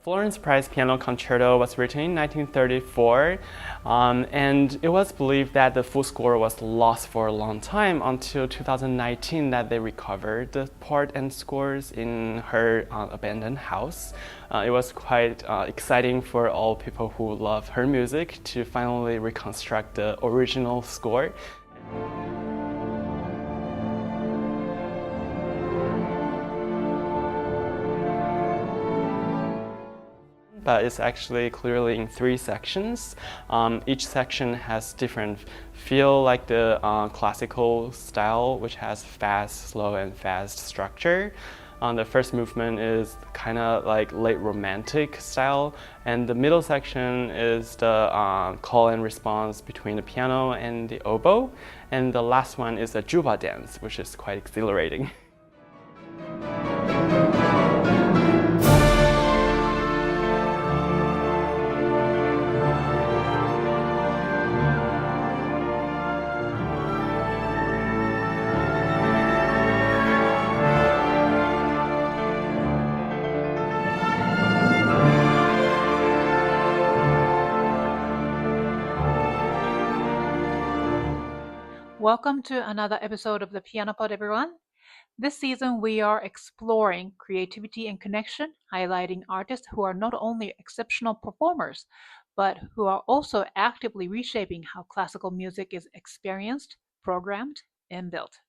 Florence Price Piano Concerto was written in 1934, and it was believed that the full score was lost for a long time until 2019 that they recovered the part and scores in her abandoned house. It was quite exciting for all people who love her music to finally reconstruct the original score. But it's actually clearly in 3 sections. Each section has different feel, like the classical style, which has fast, slow, and fast structure. The first movement is kind of like late romantic style, and the middle section is the call and response between the piano and the oboe, and the last one is a juba dance, which is quite exhilarating. Welcome to another episode of the Piano Pod, everyone. This season we are exploring creativity and connection, highlighting artists who are not only exceptional performers, but who are also actively reshaping how classical music is experienced, programmed, and built.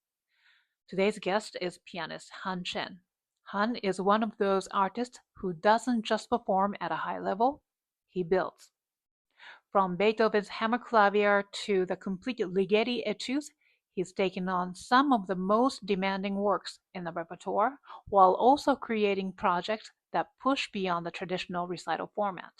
Today's guest is pianist Han Chen. Han is one of those artists who doesn't just perform at a high level, he builds. From Beethoven's Hammerklavier to the complete Ligeti Études, he's taken on some of the most demanding works in the repertoire, while also creating projects that push beyond the traditional recital format.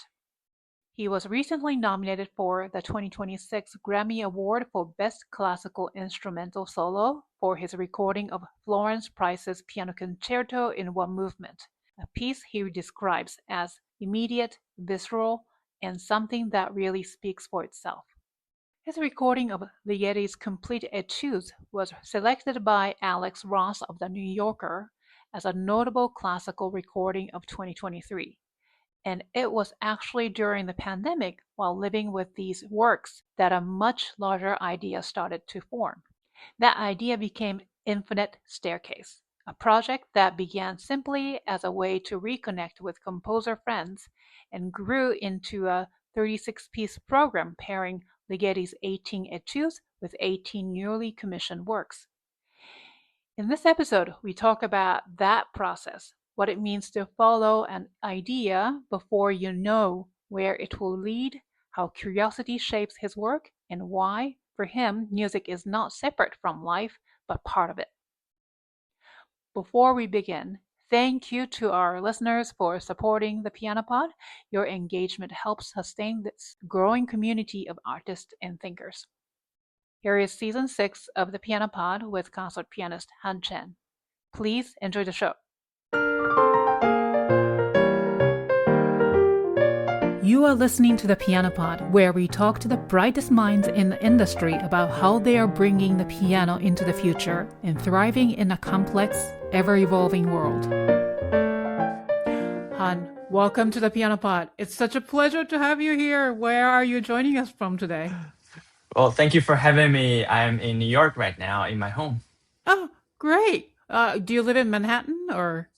He was recently nominated for the 2026 Grammy Award for Best Classical Instrumental Solo for his recording of Florence Price's Piano Concerto in one movement, a piece he describes as immediate, visceral, and something that really speaks for itself. His recording of Ligeti's complete Études was selected by Alex Ross of The New Yorker as a notable classical recording of 2023. And it was actually during the pandemic, while living with these works, that a much larger idea started to form. That idea became Infinite Staircase, a project that began simply as a way to reconnect with composer friends and grew into a 36-piece program pairing Ligeti's 18 Études with 18 newly commissioned works. In this episode, we talk about that process, what it means to follow an idea before you know where it will lead, how curiosity shapes his work, and why, for him, music is not separate from life, but part of it. Before we begin, thank you to our listeners for supporting the Piano Pod. Your engagement helps sustain this growing community of artists and thinkers. Here is Season 6 of the Piano Pod with concert pianist Han Chen. Please enjoy the show. You are listening to the Piano Pod, where we talk to the brightest minds in the industry about how they are bringing the piano into the future and thriving in a complex, ever-evolving world. Han, welcome to the Piano Pod. It's such a pleasure to have you here. Where are you joining us from today? Well, thank you for having me. I'm in New York right now in my home. Oh, great. Do you live in Manhattan or?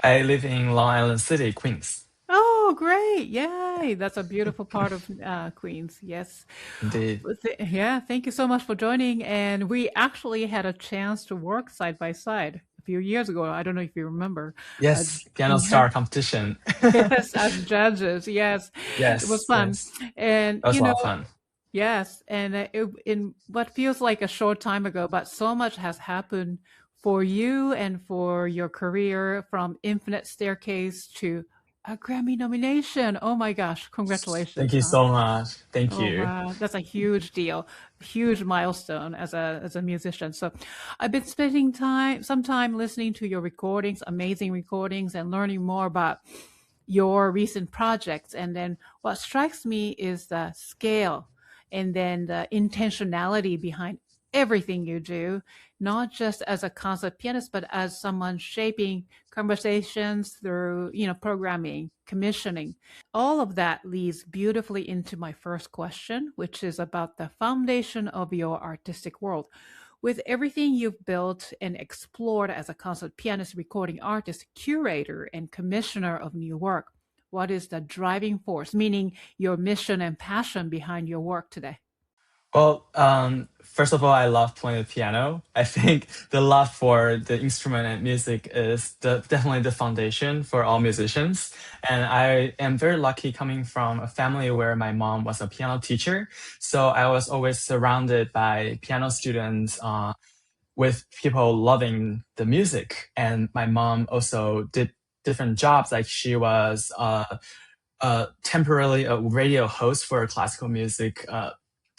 I live in Long Island City, Queens. Oh, great. Yay. That's a beautiful part of Queens. Yes. Indeed. Yeah, thank you so much for joining. And we actually had a chance to work side by side a few years ago. I don't know if you remember. Yes, Piano Star competition. Yes, as judges. Yes. Yes. It was fun. Yes. And, That was a lot of fun. Yes. And in what feels like a short time ago, but so much has happened for you and for your career, from Infinite Staircase to a Grammy nomination. Oh my gosh, congratulations. Thank you so much. Thank you. Wow, that's a huge deal, huge milestone as a musician. So I've been spending some time listening to your recordings, amazing recordings, and learning more about your recent projects. And then what strikes me is the scale and then the intentionality behind everything you do, not just as a concert pianist, but as someone shaping conversations through, programming, commissioning. All of that leads beautifully into my first question, which is about the foundation of your artistic world. With everything you've built and explored as a concert pianist, recording artist, curator, and commissioner of new work, what is the driving force, meaning your mission and passion behind your work today? Well, first of all, I love playing the piano. I think the love for the instrument and music is definitely the foundation for all musicians. And I am very lucky coming from a family where my mom was a piano teacher. So I was always surrounded by piano students, with people loving the music. And my mom also did different jobs. Like she was temporarily a radio host for a classical music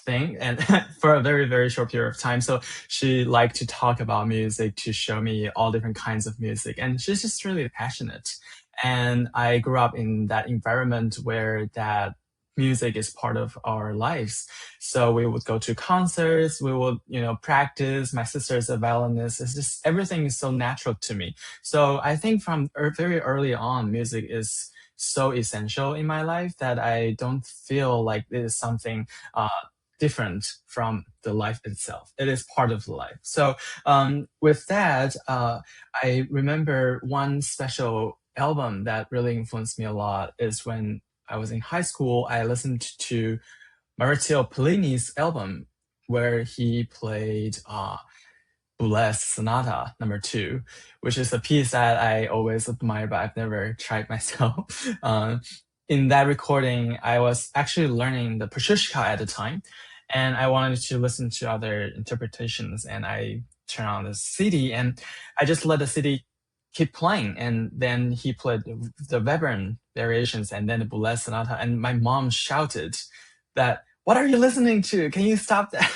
thing, and for a very, very short period of time. So she liked to talk about music, to show me all different kinds of music, and she's just really passionate. And I grew up in that environment where that music is part of our lives. So we would go to concerts, we would, practice. My sister's a violinist. It's just everything is so natural to me. So I think from very early on, music is so essential in my life that I don't feel like it is something different from the life itself. It is part of the life. So with that, I remember one special album that really influenced me a lot is when I was in high school. I listened to Maurizio Pollini's album where he played Boulez Sonata No. 2, which is a piece that I always admire, but I've never tried myself. In that recording, I was actually learning the Petrushka at the time, and I wanted to listen to other interpretations, and I turned on the CD, and I just let the CD keep playing, and then he played the Webern variations and then the Boulez Sonata, and my mom shouted that, "What are you listening to? Can you stop that?"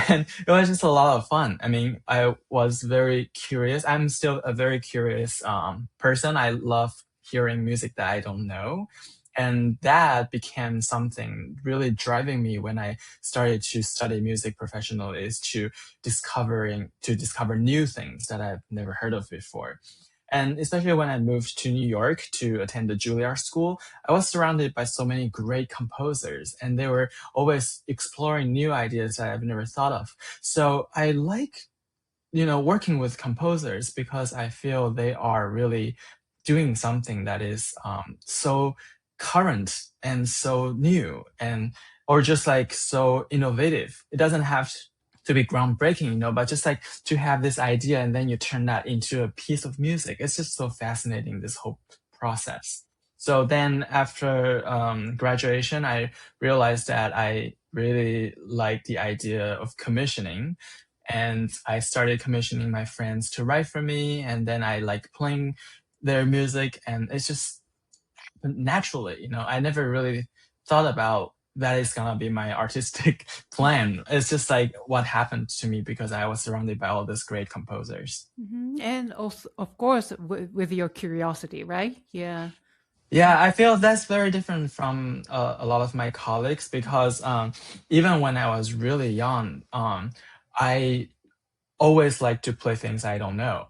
And it was just a lot of fun. I mean, I was very curious. I'm still a very curious person. I love hearing music that I don't know. And that became something really driving me when I started to study music professionally, is to discover new things that I've never heard of before. And especially when I moved to New York to attend the Juilliard school, I was surrounded by so many great composers, and they were always exploring new ideas that I've never thought of. So I like, working with composers because I feel they are really doing something that is so current and so new, or just like so innovative. It doesn't have to be groundbreaking, but just like to have this idea and then you turn that into a piece of music. It's just so fascinating, this whole process. So then after graduation, I realized that I really like the idea of commissioning. And I started commissioning my friends to write for me. And then I like playing their music. And it's just naturally, I never really thought about that is gonna be my artistic plan. It's just like what happened to me because I was surrounded by all these great composers. And also, of course, with your curiosity, right? Yeah. Yeah, I feel that's very different from a lot of my colleagues because even when I was really young, I always like to play things I don't know.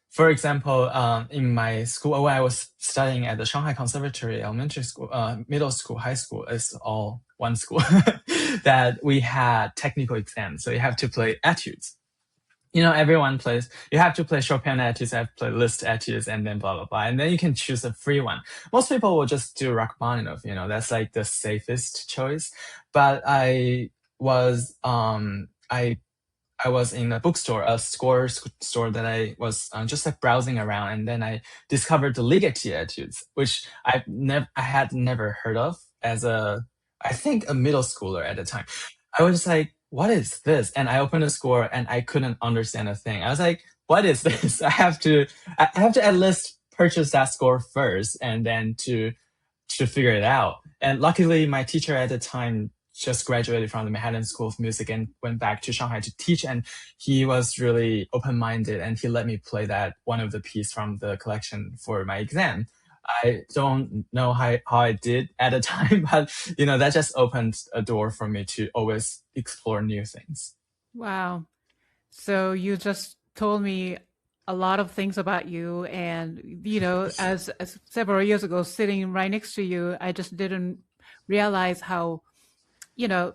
For example, in my school, when I was studying at the Shanghai Conservatory Elementary School, middle school, high school, it's all one school, that we had technical exams. So you have to play etudes. Everyone plays, you have to play Chopin etudes, you have to play Liszt etudes, and then blah, blah, blah. And then you can choose a free one. Most people will just do Rachmaninoff, that's like the safest choice. But I was in a bookstore, a score store that I was just like browsing around, and then I discovered the Ligeti Études, which I had never heard of as I think a middle schooler at the time. I was like, what is this? And I opened the score and I couldn't understand a thing. I was like, what is this? I have to at least purchase that score first and then to figure it out. And luckily my teacher at the time just graduated from the Manhattan School of Music and went back to Shanghai to teach. And he was really open-minded and he let me play that one of the pieces from the collection for my exam. I don't know how I did at the time, but that just opened a door for me to always explore new things. Wow. So you just told me a lot of things about you, and as several years ago, sitting right next to you, I just didn't realize how you know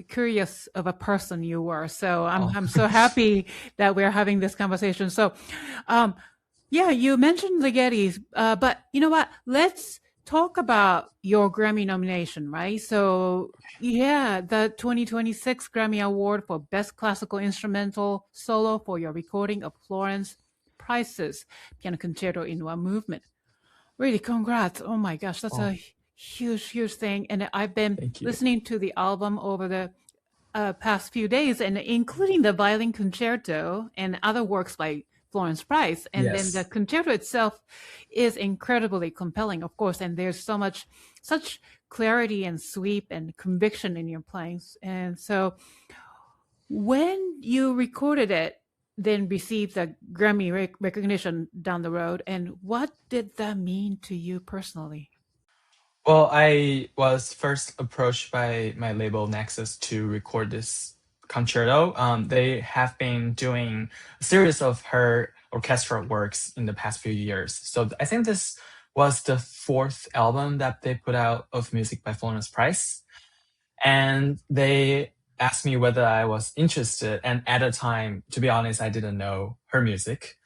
curious of a person you were. So Oh, I'm so happy that we're having this conversation. So, um, yeah, you mentioned Ligeti, but you know what? Let's talk about your Grammy nomination, right? So, yeah, the 2026 Grammy Award for Best Classical Instrumental Solo for your recording of Florence Price's Piano Concerto in One Movement. Really, congrats. Oh my gosh, that's oh, a huge thing. And I've been thank you. listening to the album over the past few days, and including the violin concerto and other works by Florence Price. And then the Yes. concerto itself is incredibly compelling, of course. And there's such clarity and sweep and conviction in your playing. And so when you recorded it, then received the Grammy recognition down the road, and what did that mean to you personally? Well, I was first approached by my label Nexus to record this concerto. They have been doing a series of her orchestral works in the past few years. So I think this was the fourth album that they put out of music by Florence Price. And they asked me whether I was interested. And at the time, to be honest, I didn't know her music.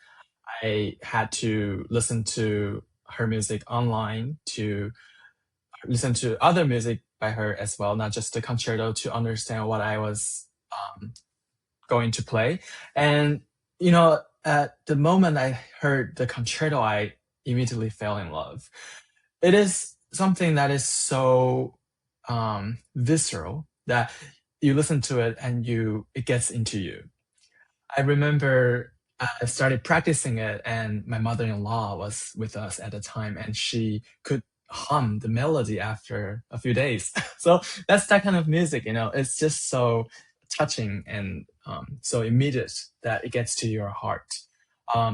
I had to listen to her music online, to listen to other music by her as well, not just the concerto, to understand what I was going to play. And, at the moment I heard the concerto, I immediately fell in love. It is something that is so visceral that you listen to it and it gets into you. I remember I started practicing it, and my mother-in-law was with us at the time, and she could hum the melody after a few days. So that's that kind of music, it's just so touching and so immediate that it gets to your heart.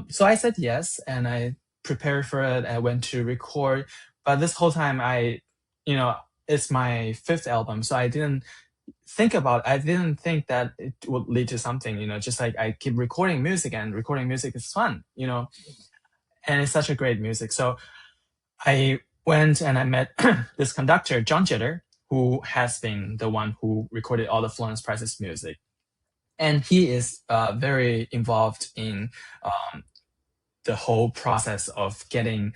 So I said yes, and I prepared for it. I went to record, but this whole time it's my fifth album, so I didn't think that it would lead to something, just like I keep recording music, and recording music is fun, and it's such a great music. So I went and I met this conductor, John Jitter, who has been the one who recorded all the Florence Price's music. And he is very involved in the whole process of getting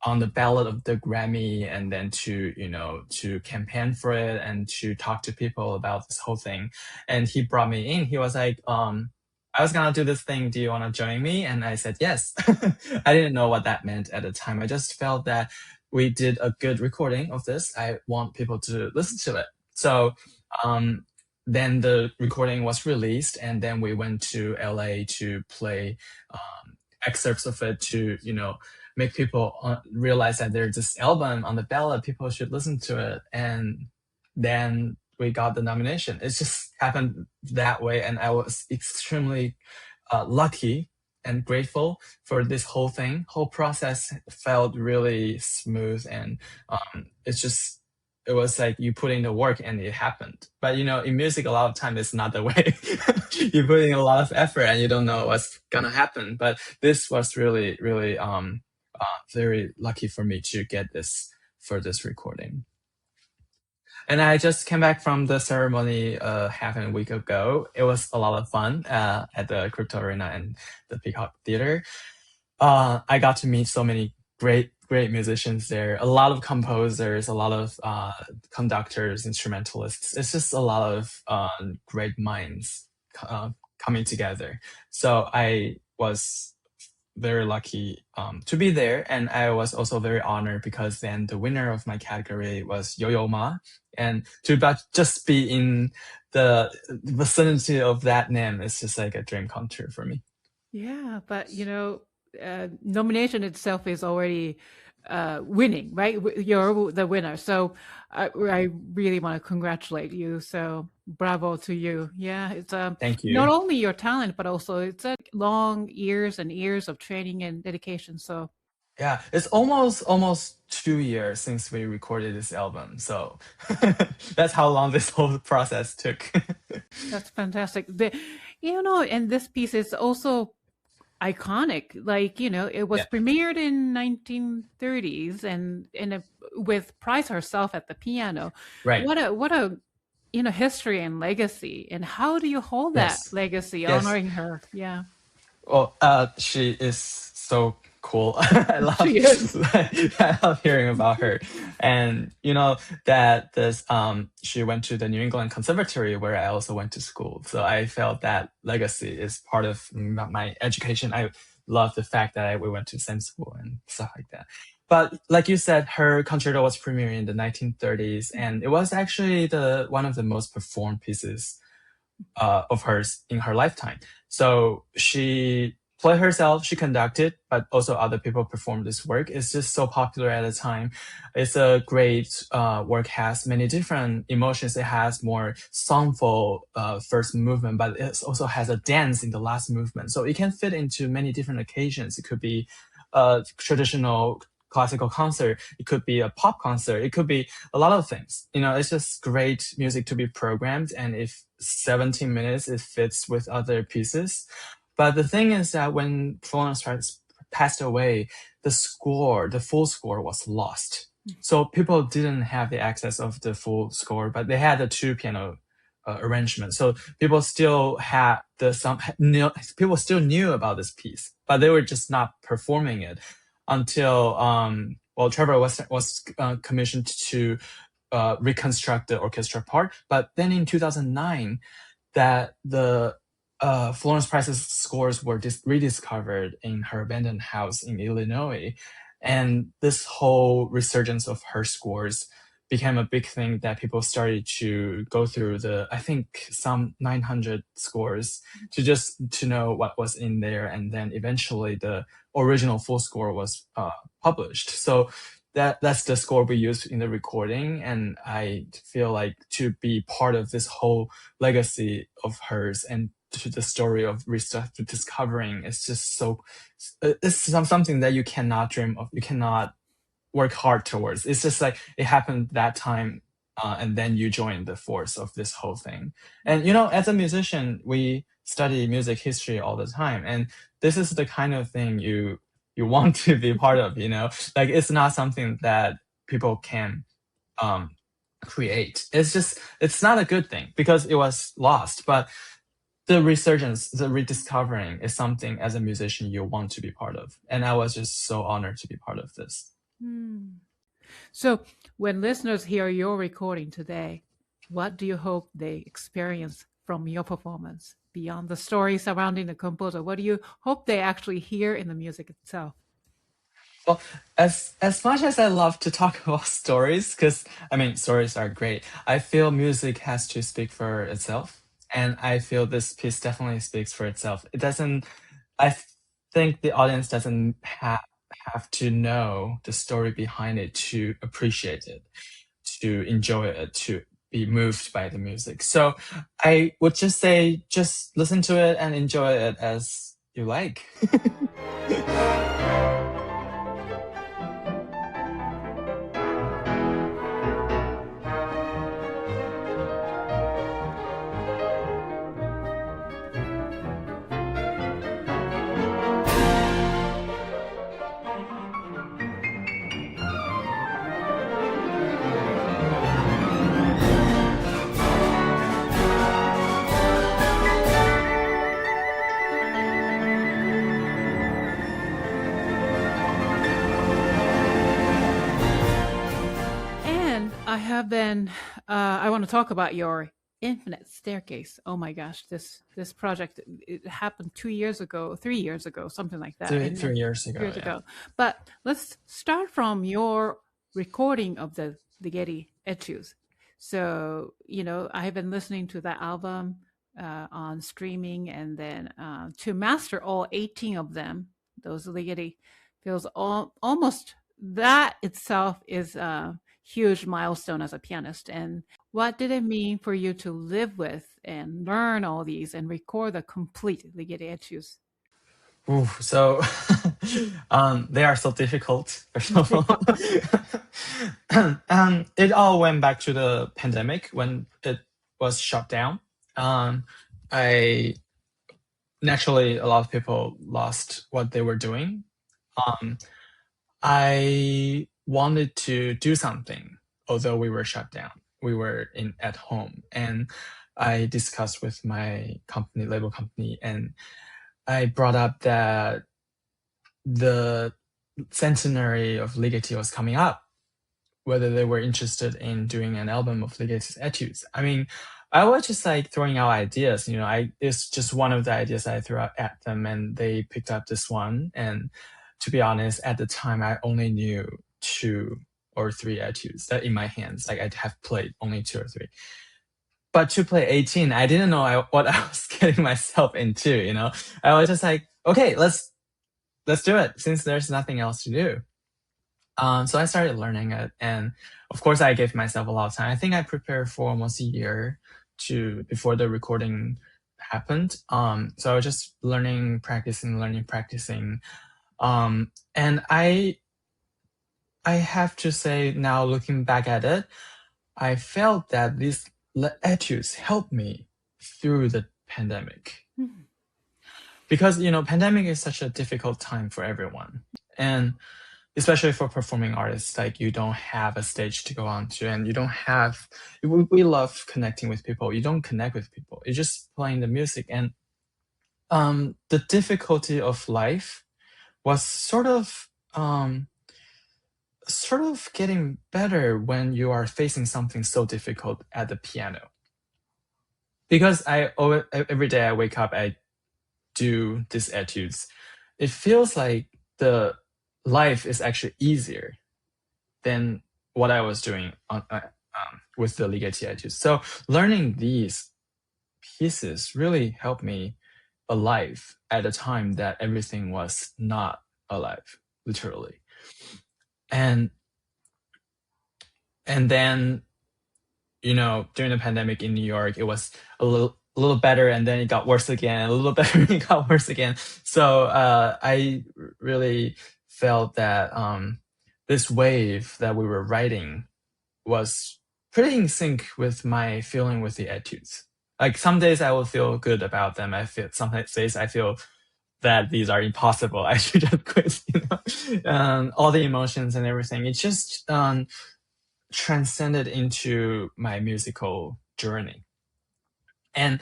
on the ballot of the Grammy, and then to campaign for it and to talk to people about this whole thing. And he brought me in. He was like, I was gonna do this thing. Do you want to join me? And I said yes. I didn't know what that meant at the time. I just felt that we did a good recording of this. I want people to listen to it. So then the recording was released, and then we went to LA to play excerpts of it to make people realize that there's this album on the ballot, people should listen to it. And then we got the nomination. It just happened that way, and I was extremely lucky and grateful for this whole process. Felt really smooth, and it was like you put in the work and it happened. But in music, a lot of time it's not the way. You put in a lot of effort and you don't know what's gonna happen. But this was really, really very lucky for me to get this for this recording. And I just came back from the ceremony half a week ago. It was a lot of fun at the Crypto Arena and the Peacock Theater. I got to meet so many great musicians there, a lot of composers, a lot of conductors, instrumentalists. It's just a lot of great minds coming together. So I was very lucky to be there, and I was also very honored because then the winner of my category was Yo-Yo Ma, and to just be in the vicinity of that name is just like a dream come true for me. Yeah, but nomination itself is already winning, right? You're the winner. So I really want to congratulate you. So bravo to you. Yeah, it's Thank you. not only your talent, but also it's long years and years of training and dedication. So Yeah, it's almost 2 years since we recorded this album. So that's how long this whole process took. That's fantastic. And this piece is also iconic. Like, it was Yeah, premiered in 1930s and with Price herself at the piano. right. What a history and legacy. And how do you hold that Yes. legacy, Yes. honoring her? Yeah. Well, she is so cool. She is. I love hearing about her. And that this she went to the New England Conservatory where I also went to school. So I felt that legacy is part of my education. I love the fact that we went to the same school and stuff like that. But like you said, her concerto was premiered in the 1930s, and it was actually one of the most performed pieces of hers in her lifetime. So she played herself, she conducted, but also other people performed this work. It's just so popular at the time. It's a great work, has many different emotions. It has more songful first movement, but it also has a dance in the last movement. So it can fit into many different occasions. It could be a traditional classical concert. It could be a pop concert. It could be a lot of things. It's just great music to be programmed. And if 17 minutes, it fits with other pieces. But the thing is that when Florence Price passed away, the full score was lost. So people didn't have the access of the full score, but they had the two piano arrangement. So people still had people still knew about this piece, but they were just not performing it until Trevor was commissioned to reconstruct the orchestra part. But then in 2009, that the Florence Price's scores were rediscovered in her abandoned house in Illinois, and this whole resurgence of her scores became a big thing that people started to go through I think some 900 scores to know what was in there. And then eventually the original full score was published. So that's the score we used in the recording. And I feel like to be part of this whole legacy of hers and to the story of discovering, it's just it's something that you cannot dream of. You cannot work hard towards. It's just like it happened that time, and then you join the force of this whole thing. And as a musician, we study music history all the time, and this is the kind of thing you want to be part of. Like it's not something that people can create. It's not a good thing because it was lost, but the resurgence, the rediscovering is something as a musician you want to be part of. And I was just so honored to be part of this. So when listeners hear your recording today, what do you hope they experience from your performance? Beyond the story surrounding the composer, what do you hope they actually hear in the music itself? Well, as much as I love to talk about stories, because stories are great, I feel music has to speak for itself. And I feel this piece definitely speaks for itself. I think the audience doesn't have to know the story behind it to appreciate it, to enjoy it, to be moved by the music. So I would just say, just listen to it and enjoy it as you like. I want to talk about your Infinite Staircase. Oh my gosh, this project, it happened 3 years ago, something like that. 3 years ago. But let's start from your recording of the Ligeti Études. So, I have been listening to that album on streaming, and then to master all 18 of them, those Ligeti, feels almost, that itself is huge milestone as a pianist. And what did it mean for you to live with and learn all these and record the complete Ligeti Études? So They are so difficult, first of all. It all went back to the pandemic when it was shut down. I naturally, a lot of people lost what they were doing. I wanted to do something, although we were shut down. We were at home, and I discussed with my company, label company, and I brought up that the centenary of Ligeti was coming up, whether they were interested in doing an album of Ligeti's Etudes. I mean, I was just like throwing out ideas, it's just one of the ideas I threw out at them, and they picked up this one. And to be honest, at the time, I only knew 2 or 3 etudes that in my hands. Like I have played only 2 or 3. But to play 18, I didn't know what I was getting myself into, I was just like, okay, let's do it since there's nothing else to do. So I started learning it, and of course I gave myself a lot of time. I think I prepared for almost a year before the recording happened. So I was just learning, practicing. And I have to say now, looking back at it, I felt that these etudes helped me through the pandemic. Because, pandemic is such a difficult time for everyone. And especially for performing artists, like you don't have a stage to go on to, and you don't have, we love connecting with people. You don't connect with people. You're just playing the music. And the difficulty of life was sort of getting better when you are facing something so difficult at the piano. Because every day I wake up, I do these etudes. It feels like the life is actually easier than what I was doing with the Ligeti Études. So learning these pieces really helped me alive at a time that everything was not alive, literally. And then, during the pandemic in New York, it was a little better, and then it got worse again, a little better, and it got worse again. So I really felt that this wave that we were riding was pretty in sync with my feeling with the etudes. Like some days I will feel good about them. Some days I feel that these are impossible. I should just quit, all the emotions and everything. It just transcended into my musical journey. And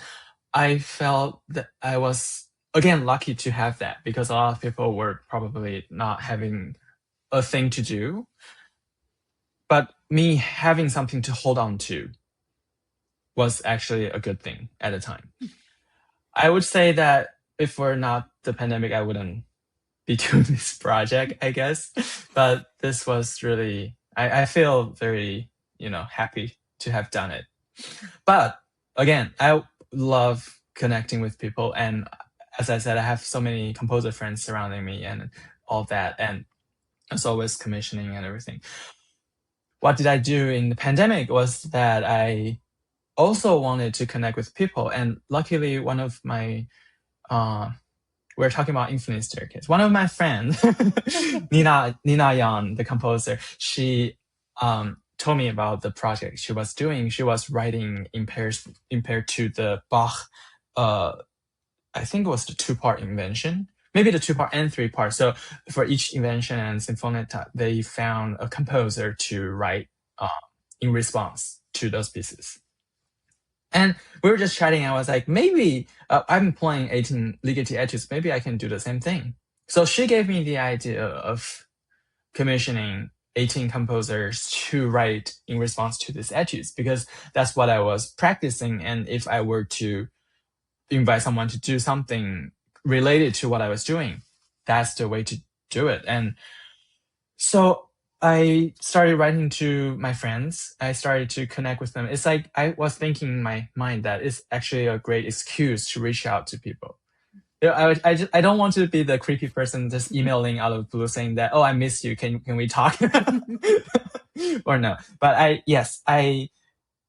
I felt that I was, again, lucky to have that, because a lot of people were probably not having a thing to do. But me having something to hold on to was actually a good thing at the time. I would say that if we're not the pandemic, I wouldn't be doing this project, I guess. But this was really, I feel very, happy to have done it. But again, I love connecting with people. And as I said, I have so many composer friends surrounding me and all that. And it's always commissioning and everything. What did I do in the pandemic was that I also wanted to connect with people. And luckily, one of my, we're talking about Infinite Staircase. One of my friends, Nina Yan, the composer, she told me about the project she was doing. She was writing in pairs to the Bach, I think it was the 2-part invention, maybe the 2-part and 3-part. So for each invention and sinfonetta, they found a composer to write in response to those pieces. And we were just chatting. I was like, maybe I'm playing 18 Ligeti Études. Maybe I can do the same thing. So she gave me the idea of commissioning 18 composers to write in response to these etudes, because that's what I was practicing. And if I were to invite someone to do something related to what I was doing, that's the way to do it. And so I started writing to my friends. I started to connect with them. It's like I was thinking in my mind that it's actually a great excuse to reach out to people. I don't want to be the creepy person just emailing out of the blue saying that, oh, I miss you. Can we talk? Or no. But I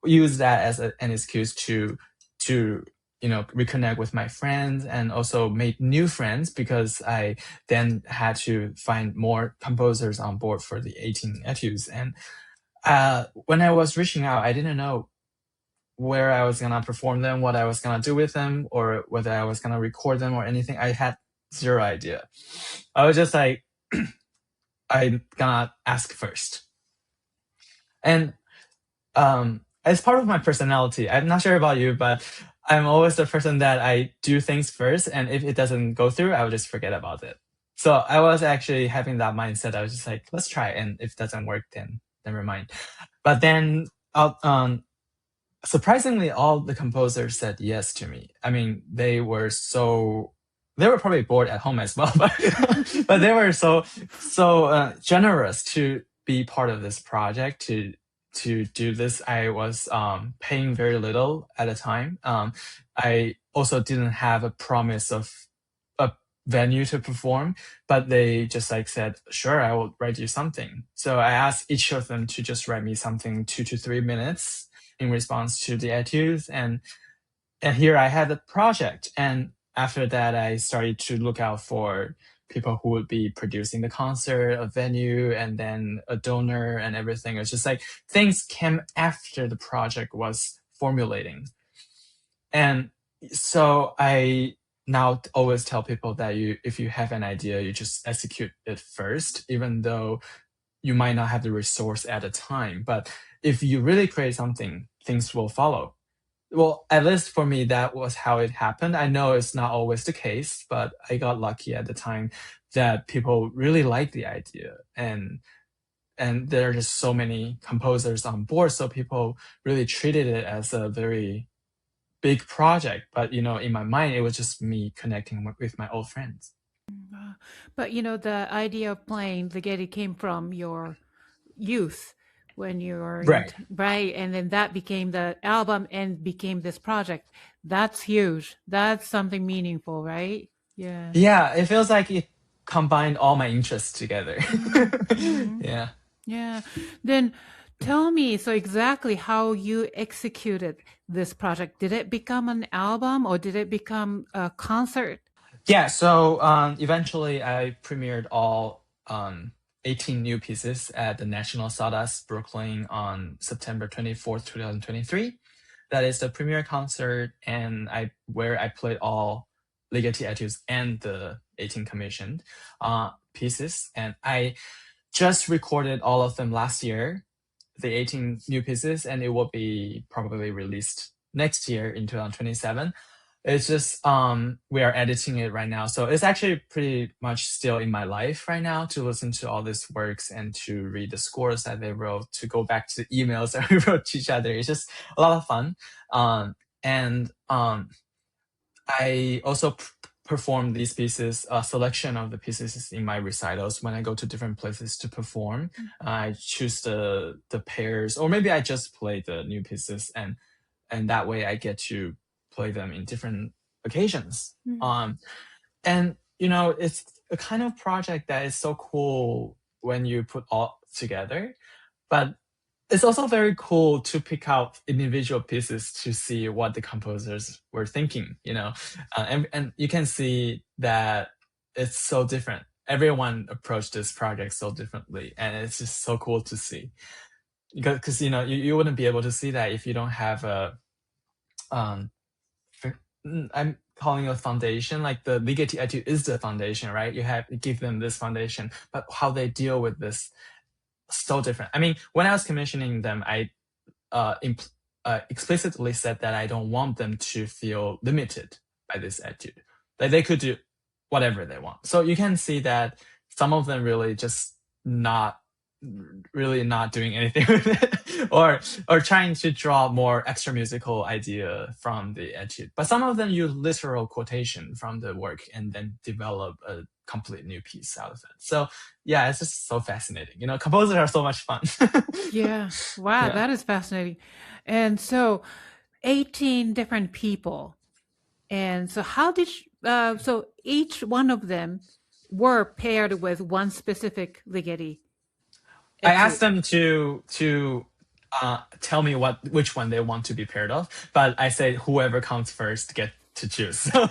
use that as an excuse to reconnect with my friends and also make new friends, because I then had to find more composers on board for the 18 etudes. And when I was reaching out, I didn't know where I was gonna perform them, what I was gonna do with them, or whether I was gonna record them or anything. I had zero idea. I was just like, I'm gonna ask first. And it's part of my personality. I'm not sure about you, but I'm always the person that I do things first, and if it doesn't go through, I will just forget about it. So I was actually having that mindset. I was just like, let's try, and if it doesn't work, then never mind. But then surprisingly, all the composers said yes to me. I mean, they were probably bored at home as well, but they were so generous to be part of this project, to do this. I was paying very little at a time. I also didn't have a promise of a venue to perform, but they just like said, sure, I will write you something. So I asked each of them to just write me something 2 to 3 minutes in response to the etudes, and here I had a project. And after that, I started to look out for people who would be producing the concert, a venue, and then a donor and everything. It's just like things came after the project was formulating. And so I now always tell people that if you have an idea, you just execute it first, even though you might not have the resource at the time. But if you really create something, things will follow. Well, at least for me, that was how it happened. I know it's not always the case, but I got lucky at the time that people really liked the idea. And there are just so many composers on board, so people really treated it as a very big project. But, in my mind, it was just me connecting with my old friends. But the idea of playing Ligeti came from your youth when you were right, and then that became the album and became this project. That's huge. That's something meaningful, right? Yeah, it feels like it combined all my interests together. Yeah. Then tell me, so exactly how you executed this project. Did it become an album or did it become a concert? Yeah, so eventually I premiered all 18 new pieces at the National Sawdust Brooklyn on September 24th, 2023. That is the premiere concert, and where I played all Ligeti Études and the 18 commissioned pieces. And I just recorded all of them last year, the 18 new pieces, and it will be probably released next year in 2027. It's just we are editing it right now, so it's actually pretty much still in my life right now to listen to all these works and to read the scores that they wrote, to go back to the emails that we wrote to each other. It's just a lot of fun. And I also perform these pieces, a selection of the pieces in my recitals when I go to different places to perform. I choose the pairs, or maybe I just play the new pieces, and that way I get to play them in different occasions. And it's a kind of project that is so cool when you put all together, but it's also very cool to pick out individual pieces to see what the composers were thinking, and you can see that it's so different. Everyone approached this project so differently, and it's just so cool to see, because you wouldn't be able to see that if you don't have a I'm calling it a foundation. Like the Ligeti Études is the foundation, right? You give them this foundation, but how they deal with this, so different. I mean, when I was commissioning them, I explicitly said that I don't want them to feel limited by this etude. Like they could do whatever they want. So you can see that some of them really just not doing anything with it, or trying to draw more extra musical idea from the etude. But some of them use literal quotation from the work and then develop a complete new piece out of it. So yeah, it's just so fascinating. Composers are so much fun. Yeah. Wow, that is fascinating. And so 18 different people. And so how did so each one of them were paired with one specific Ligeti? I asked them to tell me which one they want to be paired of. But I say whoever comes first get to choose. So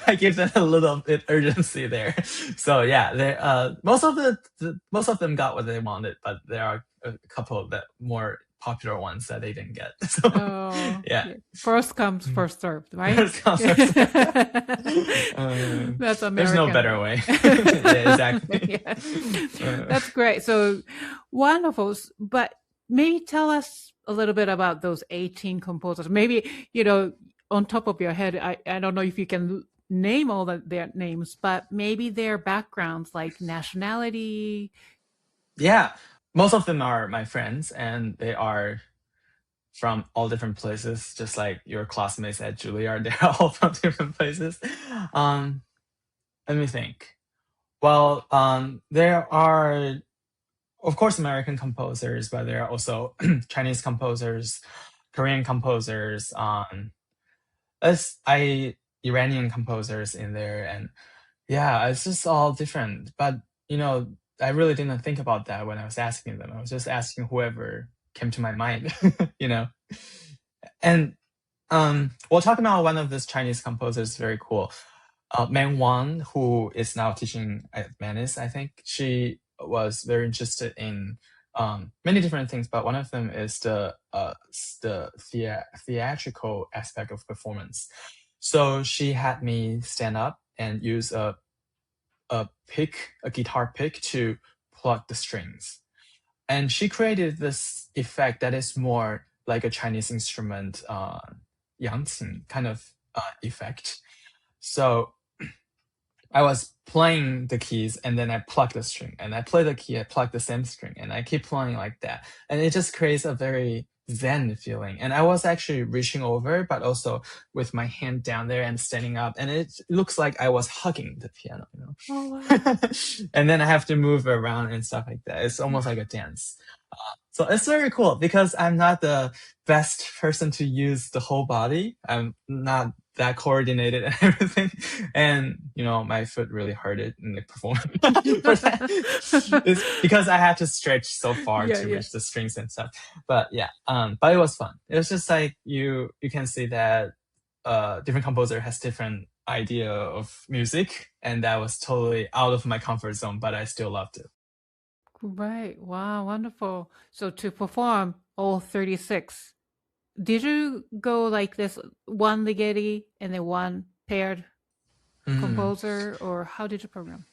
I give them a little bit urgency there. So yeah, they most of them got what they wanted, but there are a couple of the more popular ones that they didn't get. So yeah. First comes, first served, right? First comes, first served. That's American. There's no better way. Yeah, exactly. Yeah. That's great. So wonderful. But maybe tell us a little bit about those 18 composers. Maybe, on top of your head, I don't know if you can name all their names, but maybe their backgrounds, like nationality. Yeah, most of them are my friends, and they are from all different places, just like your classmates at Juilliard. They're all from different places. Let me think. Well, there are, of course, American composers, but there are also Chinese composers, Korean composers, Iranian composers in there, and yeah, it's just all different. But I really didn't think about that when I was asking them. I was just asking whoever came to my mind, And we'll talk about one of these Chinese composers, very cool. Juan, who is now teaching at Pianist, I think. She was very interested in many different things, but one of them is the theatrical aspect of performance. So she had me stand up and use a guitar pick to pluck the strings. And she created this effect that is more like a Chinese instrument, yangqing kind of effect. So I was playing the keys and then I pluck the string, and I play the key, I pluck the same string, and I keep playing like that. And it just creates a very zen feeling. And I was actually reaching over, but also with my hand down there and standing up. And it looks like I was hugging the piano, Oh, wow. And then I have to move around and stuff like that. It's almost like a dance. So it's very cool because I'm not the best person to use the whole body. I'm not that coordinated and everything. And, my foot really hurted in the performance. It's because I had to stretch so far to reach the strings and stuff. But yeah, but it was fun. It was just like you can see that different composer has different idea of music, and that was totally out of my comfort zone, but I still loved it. Right. Wow, wonderful. So to perform all 36, did you go like this, one Ligeti and then one paired composer, or how did you program?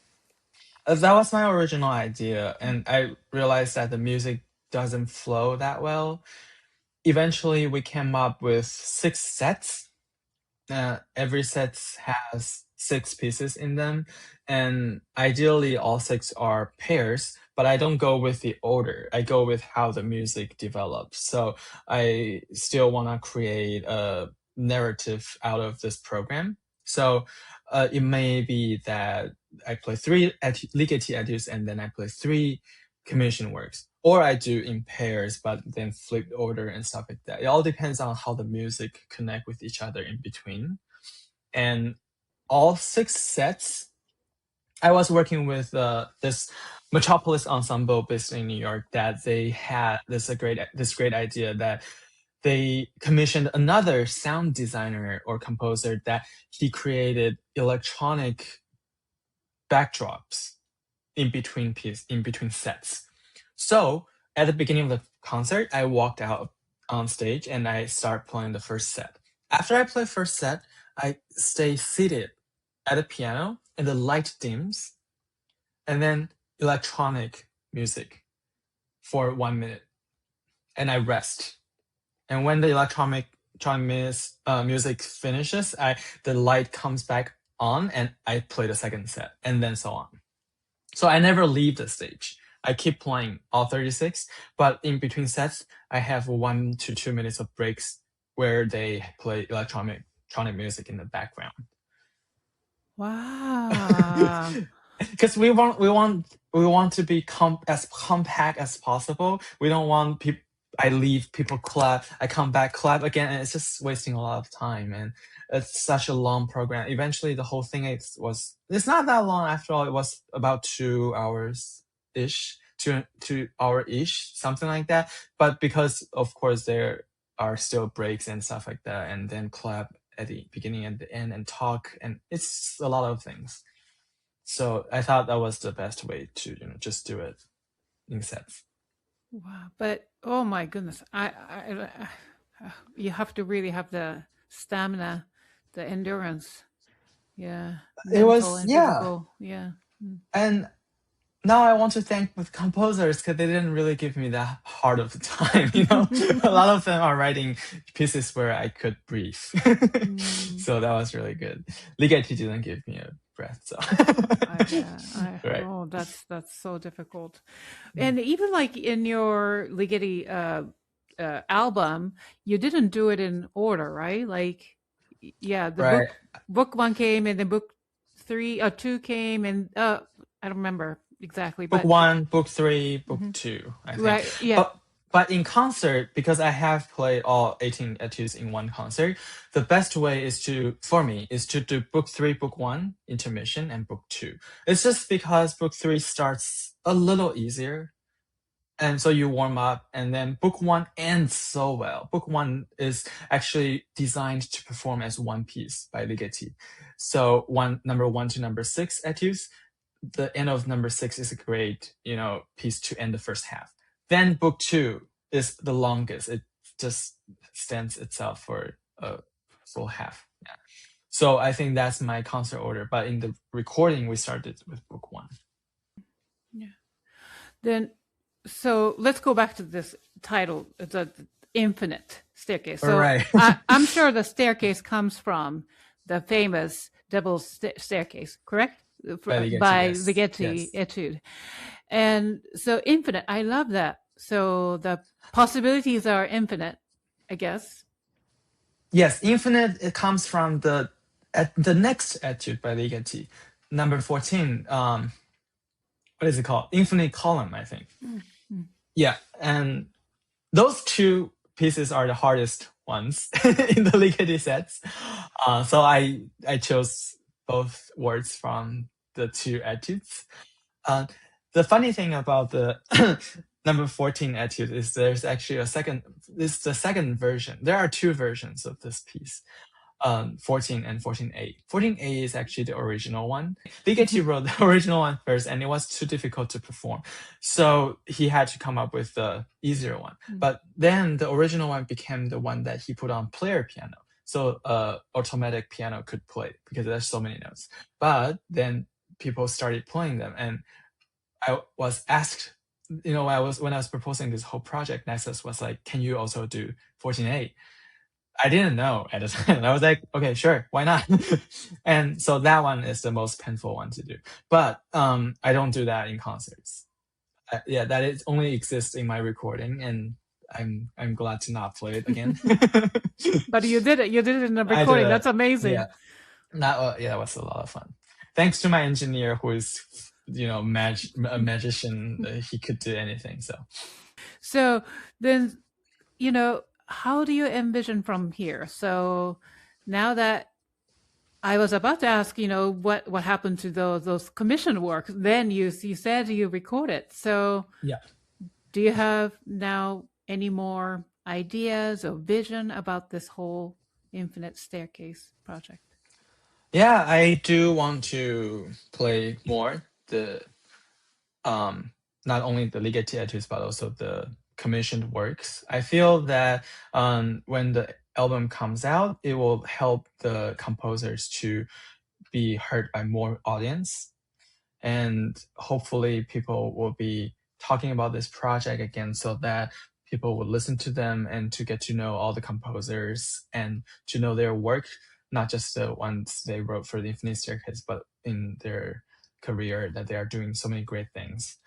That was my original idea, and I realized that the music doesn't flow that well. Eventually, we came up with 6 sets. Every set has 6 pieces in them, and ideally all 6 are pairs, but I don't go with the order. I go with how the music develops. So I still want to create a narrative out of this program. So it may be that I play 3 Ligeti Études and then I play 3 commission works, or I do in pairs but then flip order and stuff like that. It all depends on how the music connect with each other in between. And all 6 sets, I was working with this Metropolis ensemble based in New York, that they had this great idea that they commissioned another sound designer or composer that he created electronic backdrops in between sets. So at the beginning of the concert, I walked out on stage and I start playing the first set. After I play first set, I stay seated at the piano and the light dims, and then electronic music for 1 minute, and I rest. And when the electronic music finishes, the light comes back on and I play the second set, and then so on. So I never leave the stage. I keep playing all 36, but in between sets, I have 1 to 2 minutes of breaks where they play electronic music in the background. Wow. Because we want to be as compact as possible. We don't want people. I leave, people clap, I come back, clap again, and it's just wasting a lot of time. And it's such a long program. Eventually, the whole thing it's not that long after all. It was about 2 hours ish, 2 hour ish, something like that. But because of course there are still breaks and stuff like that, and then clap at the beginning and the end and talk, and it's a lot of things. So I thought that was the best way to just do it in sets. Wow. But oh my goodness, you have to really have the stamina, the endurance. Yeah. It Mental was, and yeah. physical. Yeah. And now I want to thank the composers because they didn't really give me that hard of a time. A lot of them are writing pieces where I could breathe. So that was really good. Ligeti didn't give me a breath. So right. Oh, that's so difficult. And even like in your Ligeti album, you didn't do it in order, right? Like, yeah, the Right. book 1 came, and then book 2 came, and I don't remember exactly. Book But 1, book 3, book 2, I think. right, yeah. But in concert, because I have played all 18 etudes in one concert, the best way for me is to do book 3, book 1, intermission, and book 2. It's just because book 3 starts a little easier. And so you warm up, and then book 1 ends so well. Book 1 is actually designed to perform as one piece by Ligeti. So number 1 to number 6 etudes, the end of number 6 is a great, piece to end the first half. Then book 2 is the longest. It just stands itself for a full half. Yeah. So I think that's my concert order. But in the recording, we started with book 1. Yeah. Then, so let's go back to this title, the Infinite Staircase. So right. I'm sure the staircase comes from the famous Devil's Staircase, correct? By Ligeti Études. And so infinite, I love that. So the possibilities are infinite, I guess. Yes, infinite, it comes from the next etude by Ligeti, number 14. What is it called? Infinite column, I think. Mm-hmm. Yeah, and those 2 pieces are the hardest ones in the Ligeti sets. So I chose both words from the 2 etudes. The funny thing about the number 14 etude is there's actually the second version. There are 2 versions of this piece, 14 and 14A. 14A is actually the original one. Ligeti wrote the original one first, and it was too difficult to perform. So he had to come up with the easier one. But then the original one became the one that he put on player piano. So automatic piano could play because there's so many notes. But then people started playing them, and I was asked, when I was proposing this whole project, Nexus was like, can you also do 14A? I didn't know at the time. I was like, okay, sure, why not? And so that one is the most painful one to do. But I don't do that in concerts. That it only exists in my recording, and I'm glad to not play it again. But you did it. You did it in the recording. That's amazing. Yeah, that was a lot of fun. Thanks to my engineer, who is a magician. He could do anything. So then, how do you envision from here? So now that I was about to ask, what happened to those commissioned works, then you said you recorded. So yeah, do you have now any more ideas or vision about this whole Infinite Staircase project? Yeah, I do want to play more not only the Ligeti Études but also the commissioned works. I feel that when the album comes out, it will help the composers to be heard by more audience, and hopefully people will be talking about this project again, so that people will listen to them and to get to know all the composers and to know their work, not just the ones they wrote for the Infinite Staircase, but in their career, that they are doing so many great things.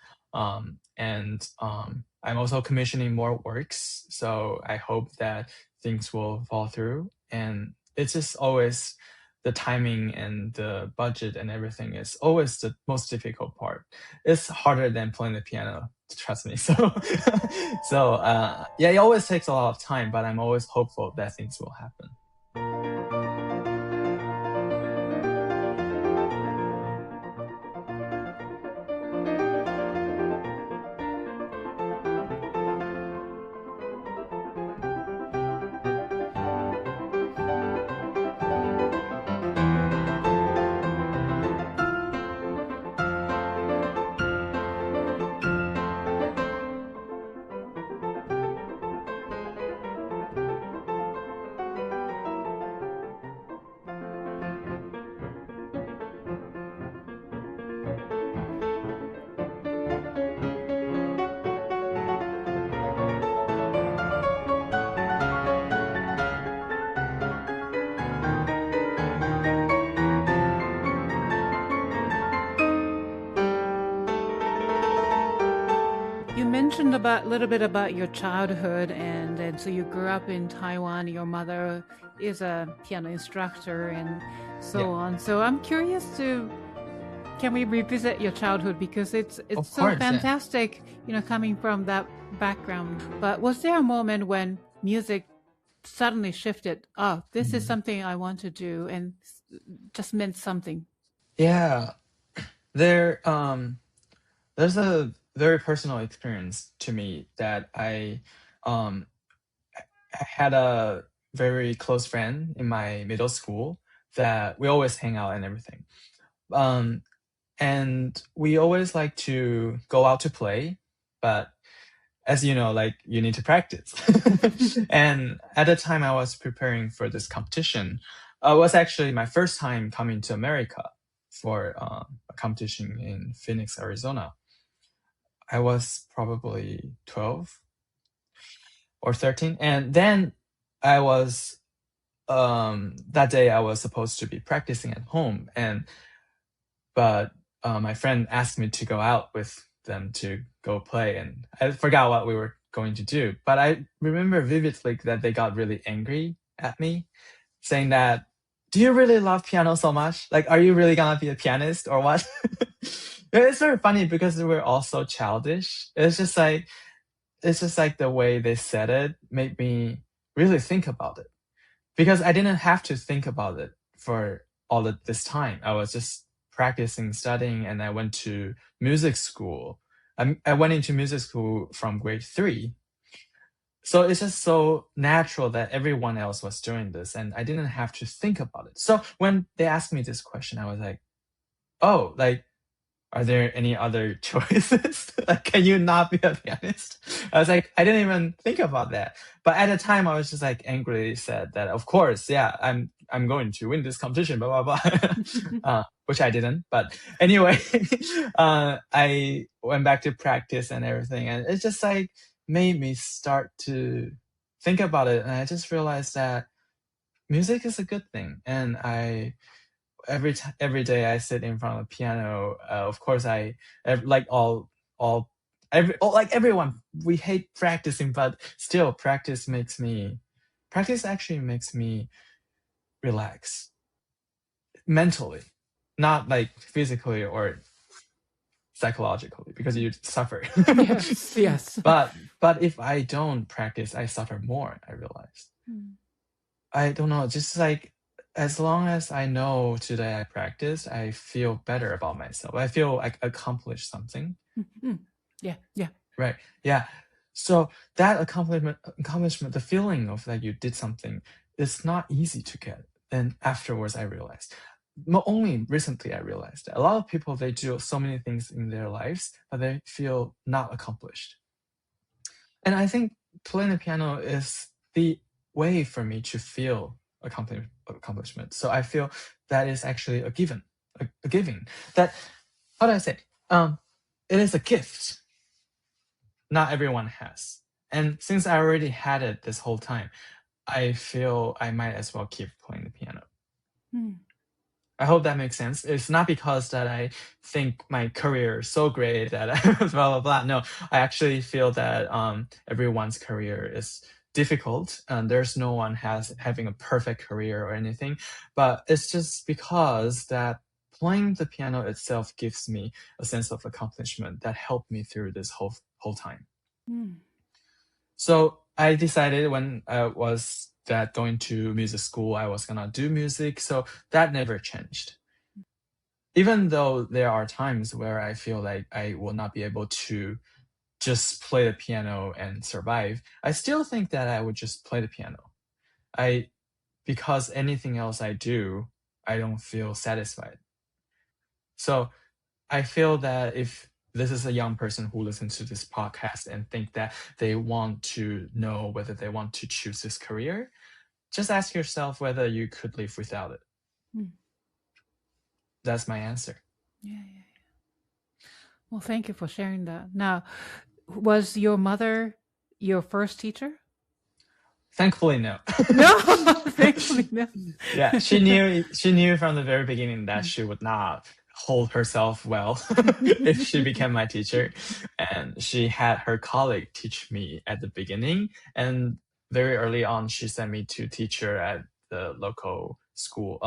I'm also commissioning more works, so I hope that things will fall through. And it's just always the timing and the budget and everything is always the most difficult part. It's harder than playing the piano, trust me. So it always takes a lot of time, but I'm always hopeful that things will happen. You mentioned a little bit about your childhood, and so you grew up in Taiwan. Your mother is a piano instructor and so on. So I'm curious can we revisit your childhood, because it's Of so course, yeah. fantastic, coming from that background. But was there a moment when music suddenly shifted? Oh, this is something I want to do, and just meant something. Yeah, there's a very personal experience to me that I had a very close friend in my middle school that we always hang out and everything. And we always like to go out to play, but as you know, like you need to practice. And at the time I was preparing for this competition, it was actually my first time coming to America for a competition in Phoenix, Arizona. I was probably 12 or 13. And then I was, that day I was supposed to be practicing at home. But my friend asked me to go out with them to go play. And I forgot what we were going to do. But I remember vividly that they got really angry at me, saying that, do you really love piano so much? Like, are you really gonna be a pianist or what? It's very funny because we're all so childish. It's just like the way they said it made me really think about it, because I didn't have to think about it for all of this time. I was just practicing, studying, and I went to music school. I went into music school from grade 3. So it's just so natural that everyone else was doing this, and I didn't have to think about it. So when they asked me this question, I was like, oh, like, are there any other choices? Like, can you not be a pianist? I was like, I didn't even think about that. But at the time, I was just like angrily said that, of course, yeah, I'm going to win this competition, blah, blah, blah. Which I didn't. But anyway, I went back to practice and everything. And it just like made me start to think about it. And I just realized that music is a good thing. And every day I sit in front of the piano. Of course, like everyone, we hate practicing, but still, practice actually makes me relax mentally, not like physically or psychologically, because you suffer. Yes. But if I don't practice, I suffer more. I realized. I don't know, just like, as long as I know today I practice, I feel better about myself. I feel like I accomplished something. Yeah. Right. Yeah. So that accomplishment, the feeling of that you did something, is not easy to get. And afterwards, I realized. Only recently I realized that a lot of people, they do so many things in their lives, but they feel not accomplished. And I think playing the piano is the way for me to feel accomplishment. So I feel that is actually a giving. That, how do I say? It is a gift. Not everyone has. And since I already had it this whole time, I feel I might as well keep playing the piano. I hope that makes sense. It's not because that I think my career is so great that blah, blah, blah. No, I actually feel that everyone's career is difficult, and there's no one having a perfect career or anything. But it's just because that playing the piano itself gives me a sense of accomplishment that helped me through this whole time. So I decided when I was going to music school, I was gonna do music. So that never changed. Even though there are times where I feel like I will not be able to just play the piano and survive, I still think that I would just play the piano. Because anything else I do, I don't feel satisfied. So I feel that if this is a young person who listens to this podcast and think that they want to know whether they want to choose this career, just ask yourself whether you could live without it. That's my answer. Yeah. Well, thank you for sharing that. Now, was your mother your first teacher? Thankfully, no. No, thankfully no. Yeah, she knew from the very beginning that she would not hold herself well if she became my teacher. And she had her colleague teach me at the beginning. And very early on, she sent me to teacher at the local school,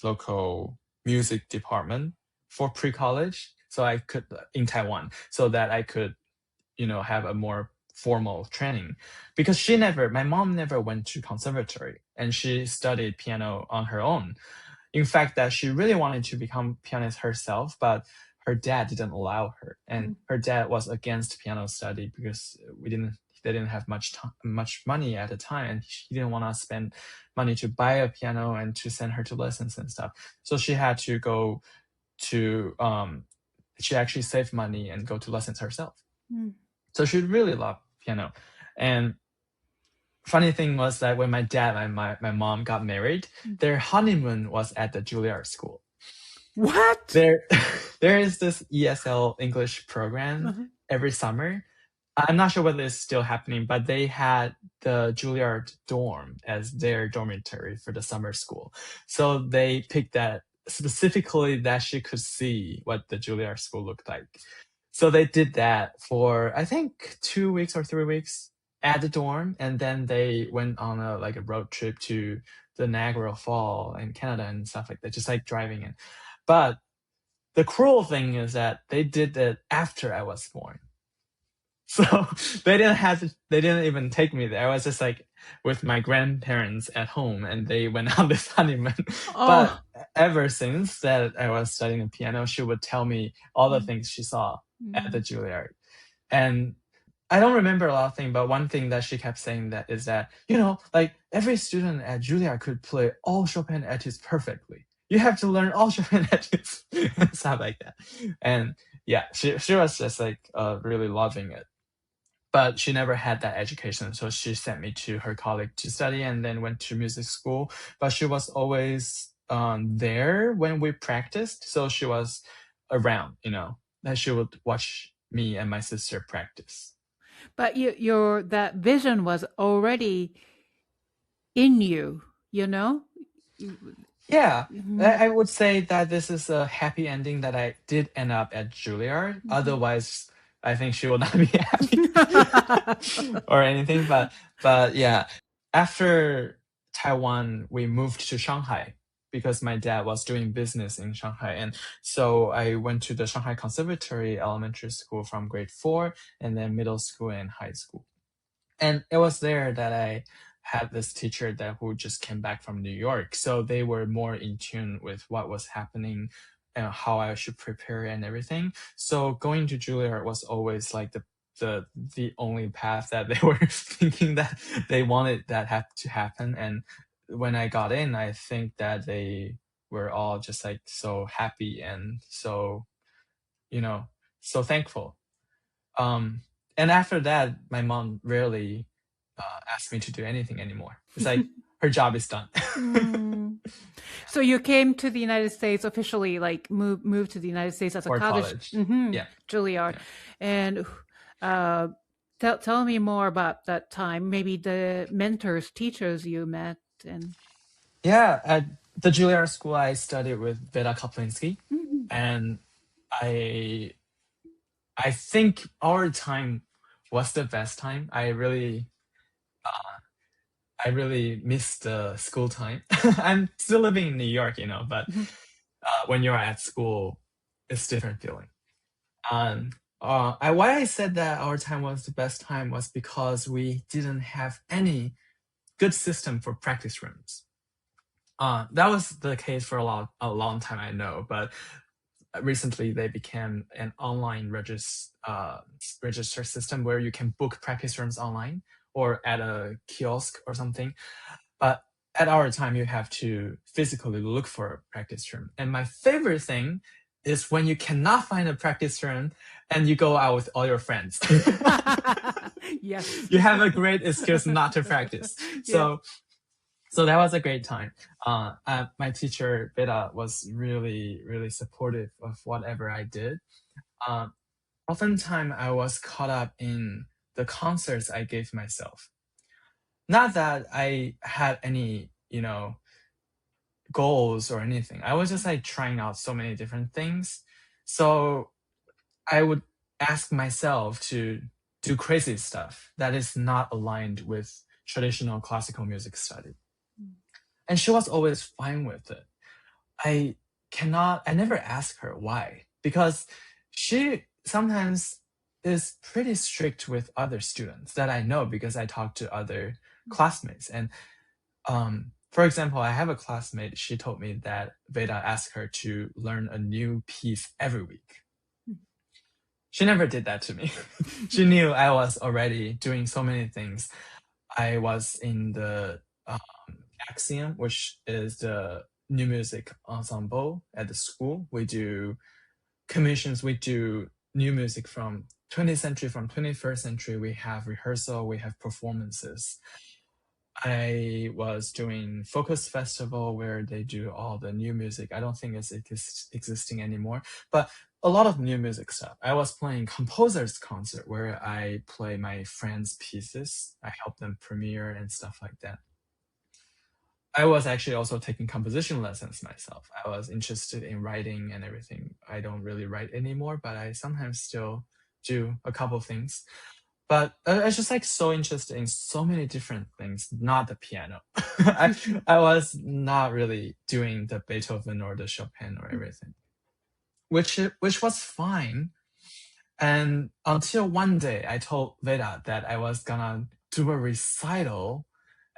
local music department for pre-college. So I could, in Taiwan, so that I could, have a more formal training. Because my mom never went to conservatory, and she studied piano on her own. In fact, that she really wanted to become pianist herself, but her dad didn't allow her, and her dad was against piano study because they didn't have much money at the time, and he didn't want to spend money to buy a piano and to send her to lessons and stuff. So she had to go to she actually saved money and go to lessons herself. So she really loved piano. And funny thing was that when my dad and my mom got married, their honeymoon was at the Juilliard school. What? There is this ESL English program every summer. I'm not sure whether it's still happening, but they had the Juilliard dorm as their dormitory for the summer school. So they picked that specifically that she could see what the Juilliard school looked like. So they did that for, I think, 2 weeks or 3 weeks at the dorm. And then they went on a road trip to the Niagara Fall in Canada and stuff like that, just like driving in. But the cruel thing is that they did it after I was born. So they didn't even take me there. I was just with my grandparents at home, and they went on this honeymoon. But ever since that I was studying the piano, she would tell me all the things she saw at the Juilliard. And I don't remember a lot of things, but one thing that she kept saying is that, every student at Juilliard could play all Chopin etudes perfectly. You have to learn all Chopin etudes and stuff like that. And yeah, she was just really loving it. But she never had that education, so she sent me to her colleague to study and then went to music school. But she was always there when we practiced, so she was around, that she would watch me and my sister practice. But that vision was already in you, Yeah, I would say that this is a happy ending that I did end up at Juilliard. Otherwise, I think she will not be happy or anything. But yeah, after Taiwan, we moved to Shanghai because my dad was doing business in Shanghai. And so I went to the Shanghai Conservatory Elementary School from grade 4, and then middle school and high school. And it was there that I had this teacher who just came back from New York. So they were more in tune with what was happening and how I should prepare and everything. So going to Juilliard was always the only path that they were thinking that they wanted that to happen. And when I got in, I think that they were all just so happy and so, so thankful. And after that, my mom rarely asked me to do anything anymore. It's her job is done. So you came to the United States officially, moved to the United States as a college. Yeah. Juilliard. Yeah. And tell me more about that time, maybe the mentors, teachers you met. Yeah, at the Juilliard School, I studied with Veda Kaplinsky. And I think our time was the best time. I really missed the school time. I'm still living in New York, but when you're at school, it's a different feeling. Why I said that our time was the best time was because we didn't have any good system for practice rooms. That was the case for a long time, I know, but recently they became an online register system where you can book practice rooms online or at a kiosk or something. But at our time, you have to physically look for a practice room. And my favorite thing is when you cannot find a practice room and you go out with all your friends. Yes. You have a great excuse not to practice. Yeah. So that was a great time. My teacher, Veda, was really, really supportive of whatever I did. Oftentimes, I was caught up in the concerts I gave myself. Not that I had any, goals or anything. I was just like trying out so many different things. So I would ask myself to do crazy stuff that is not aligned with traditional classical music study. And she was always fine with it. I never ask her why, because she sometimes is pretty strict with other students that I know because I talk to other classmates. And for example, I have a classmate, she told me that Veda asked her to learn a new piece every week. She never did that to me. She knew I was already doing so many things. I was in the Axiom, which is the new music ensemble at the school. We do commissions, we do new music from 20th century, from 21st century. We have rehearsal, we have performances. I was doing Focus Festival where they do all the new music. I don't think it's existing anymore, but a lot of new music stuff. I was playing Composers Concert where I play my friends' pieces. I help them premiere and stuff like that. I was actually also taking composition lessons myself. I was interested in writing and everything. I don't really write anymore, but I sometimes still do a couple things. But I was just like so interested in so many different things, not the piano. I was not really doing the Beethoven or the Chopin or everything, which was fine. And until one day I told Veda that I was gonna do a recital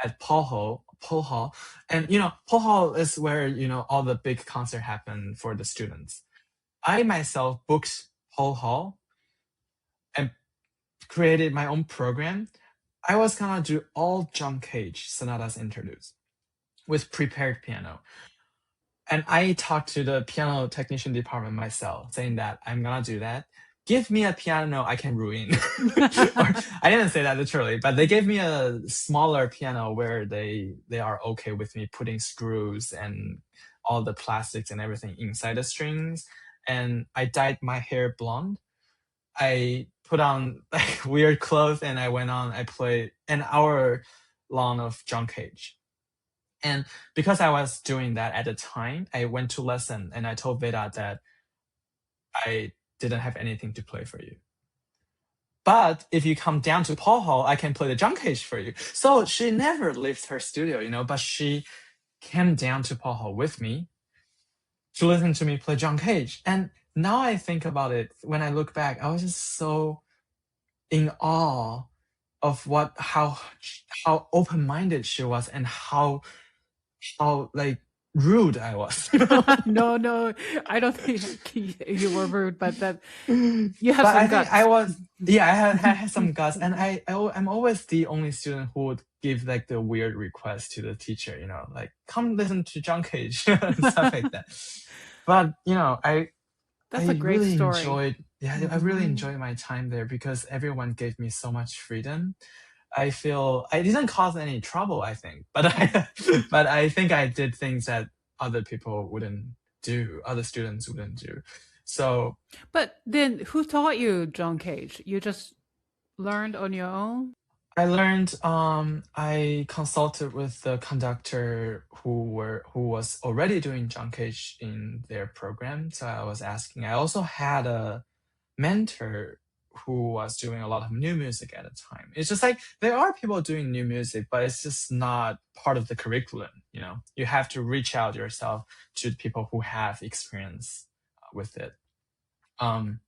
at Paul Hall. And Paul Hall is where all the big concert happen for the students. I myself booked Paul Hall and created my own program. I was gonna do all John Cage sonatas interludes with prepared piano. And I talked to the piano technician department myself, saying that I'm gonna do that. Give me a piano I can ruin. I didn't say that literally, but they gave me a smaller piano where they are okay with me putting screws and all the plastics and everything inside the strings. And I dyed my hair blonde. I put on like weird clothes and I played an hour long of John Cage. And because I was doing that at the time, I went to lesson and I told Veda that I didn't have anything to play for you. But if you come down to Paul Hall, I can play the John Cage for you. So she never left her studio, but she came down to Paul Hall with me to listen to me play John Cage. And now I think about it, when I look back, I was just so in awe of how open-minded she was and how like rude I was. No, I don't think you were rude, but that you have but some I guts. think I was, yeah, I had some guts, and I'm always the only student who would give like the weird request to the teacher, like come listen to John Cage and stuff like that. But That's a great really story. I really enjoyed my time there because everyone gave me so much freedom. I feel I didn't cause any trouble, I think, but I think I did things that other people wouldn't do, other students wouldn't do. So, But then who taught you John Cage? You just learned on your own? I learned. I consulted with the conductor who was already doing John Cage in their program. So I was asking. I also had a mentor who was doing a lot of new music at the time. It's just like there are people doing new music, but it's just not part of the curriculum. You have to reach out yourself to people who have experience with it. But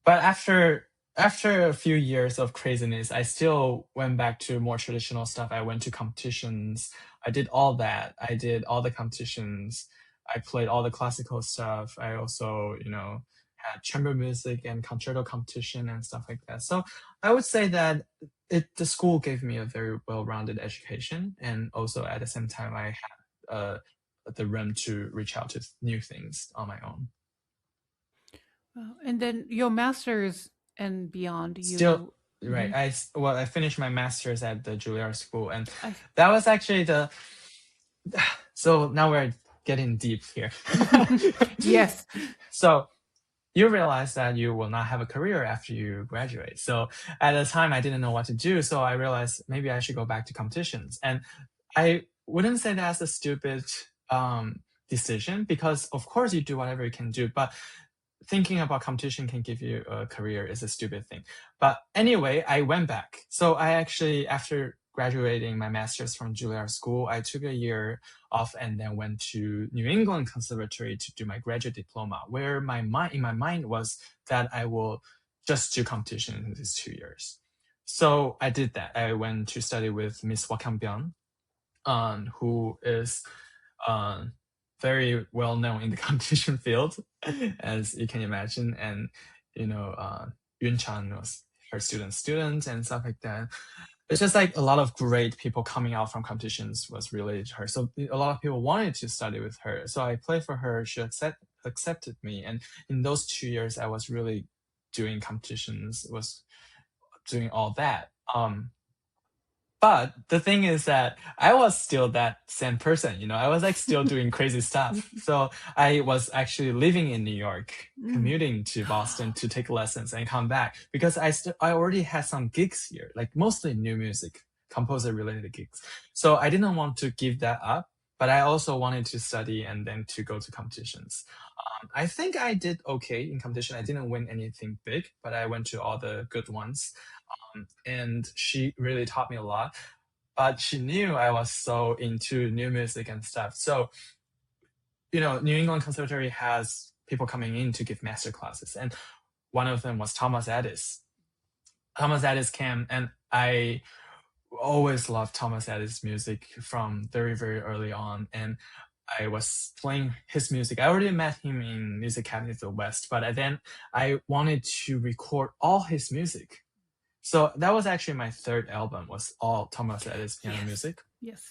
after a few years of craziness, I still went back to more traditional stuff. I went to competitions. I did all that. I did all the competitions. I played all the classical stuff. I also, had chamber music and concerto competition and stuff like that. So I would say that the school gave me a very well-rounded education, and also at the same time I had the room to reach out to new things on my own. And then your master's and beyond, Still, right. I finished my master's at the Juilliard school, and that was actually so now we're getting deep here. Yes. So you realize that you will not have a career after you graduate. So at the time I didn't know what to do. So I realized maybe I should go back to competitions. And I wouldn't say that's a stupid decision, because of course you do whatever you can do, but thinking about competition can give you a career is a stupid thing. But anyway, I went back. So I actually, after graduating my master's from Juilliard School, I took a year off and then went to New England Conservatory to do my graduate diploma, where in my mind was that I will just do competition in these 2 years. So I did that. I went to study with Miss Hwa who is very well known in the competition field, as you can imagine. And, Yun Chan was her student and stuff like that. It's just like a lot of great people coming out from competitions was related to her. So a lot of people wanted to study with her. So I played for her. She accepted me. And in those 2 years, I was really doing competitions, was doing all that. But the thing is that I was still that same person, I was like still doing crazy stuff. So I was actually living in New York, commuting to Boston to take lessons and come back, because I already had some gigs here, like mostly new music, composer related gigs. So I didn't want to give that up, but I also wanted to study and then to go to competitions. I think I did okay in competition. I didn't win anything big, but I went to all the good ones. And she really taught me a lot, but she knew I was so into new music and stuff. So, New England Conservatory has people coming in to give master classes, and one of them was Thomas Addis. Thomas Addis came, and I always loved Thomas Addis' music from very, very early on, and I was playing his music. I already met him in Music Cabinet of the West, but then I wanted to record all his music. So that was actually my third album, was all Thomas Addis piano music. Yes.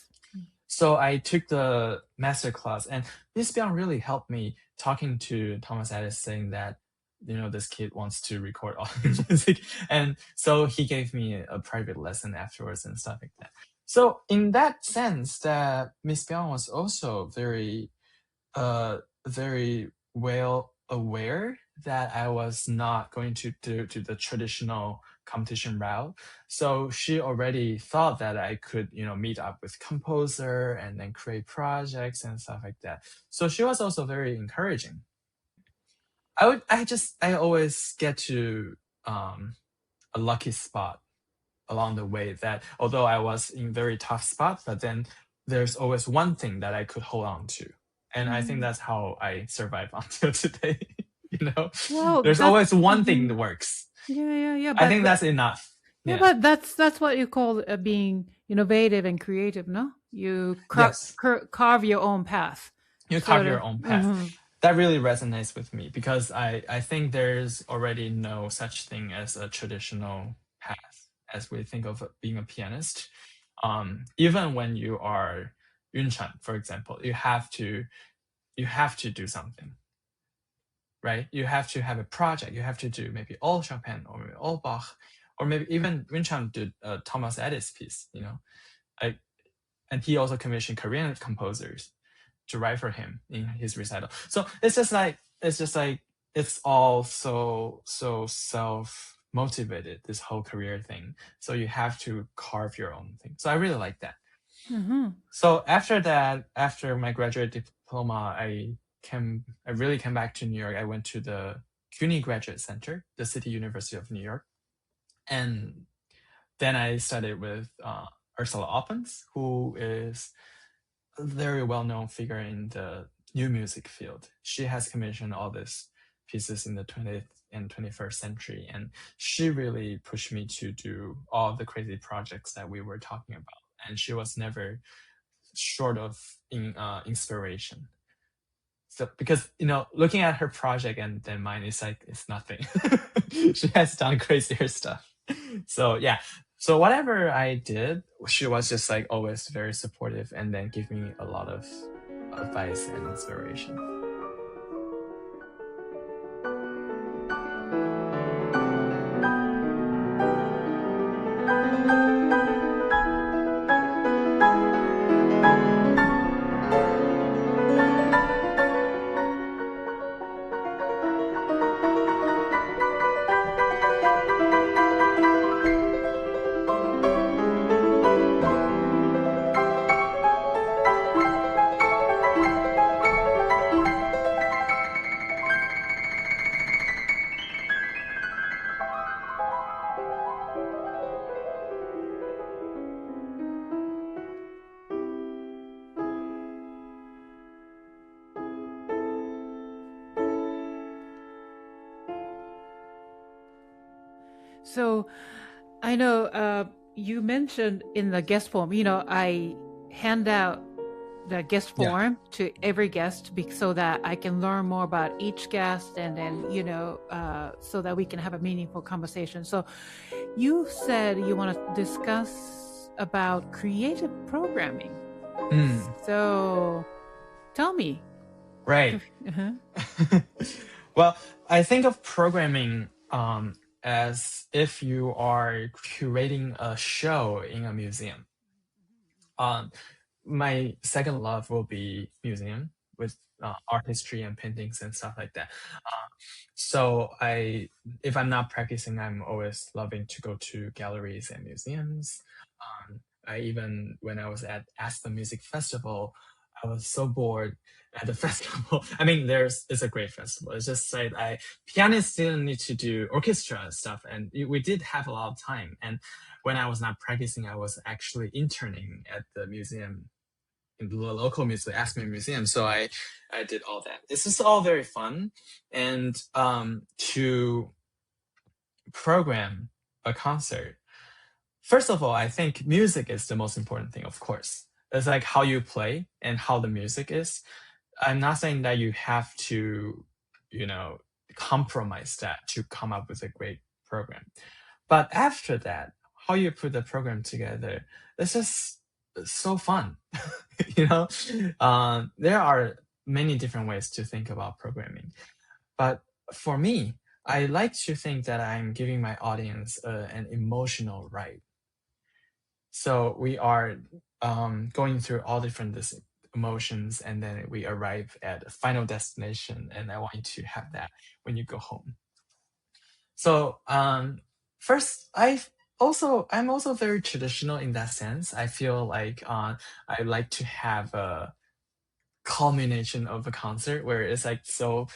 So I took the master class, and this piano really helped me, talking to Thomas Addis, saying that, this kid wants to record all his music. And so he gave me a private lesson afterwards and stuff like that. So in that sense, that Miss Piano was also very, very well aware that I was not going to do the traditional competition route. So she already thought that I could, meet up with composer and then create projects and stuff like that. So she was also very encouraging. I always get to a lucky spot along the way, that although I was in very tough spot, but then there's always one thing that I could hold on to. And I think that's how I survive until today. Well, there's always one thing that works. Yeah. I think that's enough. Yeah, but that's what you call being innovative and creative, no? You carve your own path. You carve your own path. That really resonates with me, because I think there's already no such thing as a traditional path as we think of being a pianist. Even when you are Yun Chan, for example, you have to do something. Right? You have to have a project. You have to do maybe all Chopin or maybe all Bach, or maybe even Yun Chan did a Thomas Addis piece, and he also commissioned Korean composers to write for him in his recital. So it's all so self-motivated, this whole career thing. So you have to carve your own thing. So I really like that. So after that, after my graduate diploma, I really came back to New York. I went to the CUNY Graduate Center, the City University of New York. And then I studied with Ursula Oppens, who is a very well-known figure in the new music field. She has commissioned all these pieces in the 20th and 21st century. And she really pushed me to do all the crazy projects that we were talking about. And she was never short of inspiration. So, because, looking at her project and then mine, it's nothing. She has done crazier stuff. So, yeah. So whatever I did, she was just always very supportive, and then give me a lot of advice and inspiration. So I know you mentioned in the guest form, I hand out the guest form to every guest so that I can learn more about each guest, and then, so that we can have a meaningful conversation. So you said you want to discuss about creative programming. So tell me. Right. Well, I think of programming as if you are curating a show in a museum. My second love will be museum with art history and paintings and stuff like that. So if I'm not practicing, I'm always loving to go to galleries and museums. When I was at Aspen Music Festival, I was so bored at the festival. I mean, it's a great festival. It's just like pianists didn't need to do orchestra stuff, and we did have a lot of time. And when I was not practicing, I was actually interning at the museum, in the local museum, Aspen Museum. So I did all that. This is all very fun, and to program a concert. First of all, I think music is the most important thing, of course. It's like how you play and how the music is. I'm not saying that you have to, compromise that to come up with a great program. But after that, how you put the program together, it's just so fun. There are many different ways to think about programming. But for me, I like to think that I'm giving my audience an emotional ride. So we are going through all different emotions, and then we arrive at a final destination, and I want you to have that when you go home. So first, I'm also very traditional in that sense. I feel like I like to have a culmination of a concert where it's like so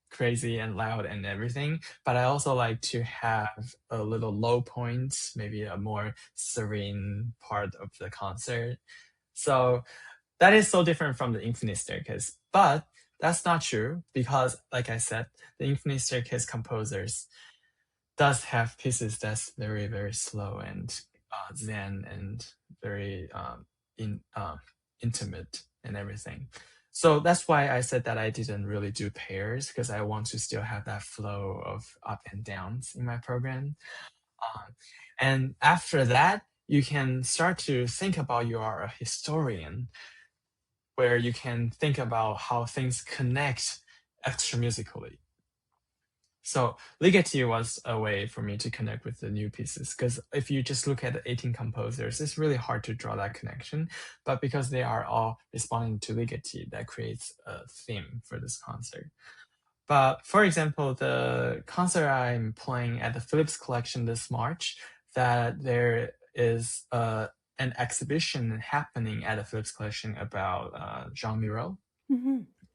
crazy and loud and everything, but I also like to have a little low point, maybe a more serene part of the concert. So that is so different from the Infinite Staircase, but that's not true because, like I said, the Infinite Staircase composers does have pieces that's very, very slow and zen and very intimate and everything. So that's why I said that I didn't really do pairs, because I want to still have that flow of up and downs in my program. And after that, you can start to think about you are a historian, where you can think about how things connect extra musically. So Ligeti was a way for me to connect with the new pieces, because if you just look at the 18 composers, it's really hard to draw that connection. But because they are all responding to Ligeti, that creates a theme for this concert. But for example, the concert I'm playing at the Phillips Collection this March, that there is an exhibition happening at the Phillips Collection about Jean Miro.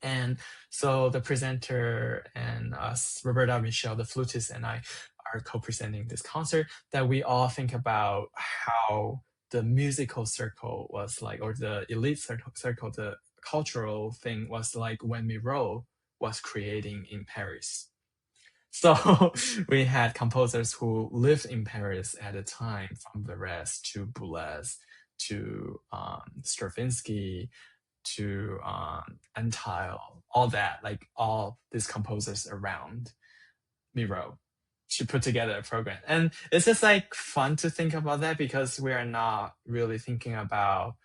And so the presenter and us, Roberta Michel, the flutist, and I are co-presenting this concert, that we all think about how the musical circle was like, or the elite circle, the cultural thing was like when Miro was creating in Paris. So we had composers who lived in Paris at the time, from Varese to Boulez to Stravinsky, to Antile, all that, like all these composers around Miro to put together a program. And it's just like fun to think about that, because we're not really thinking about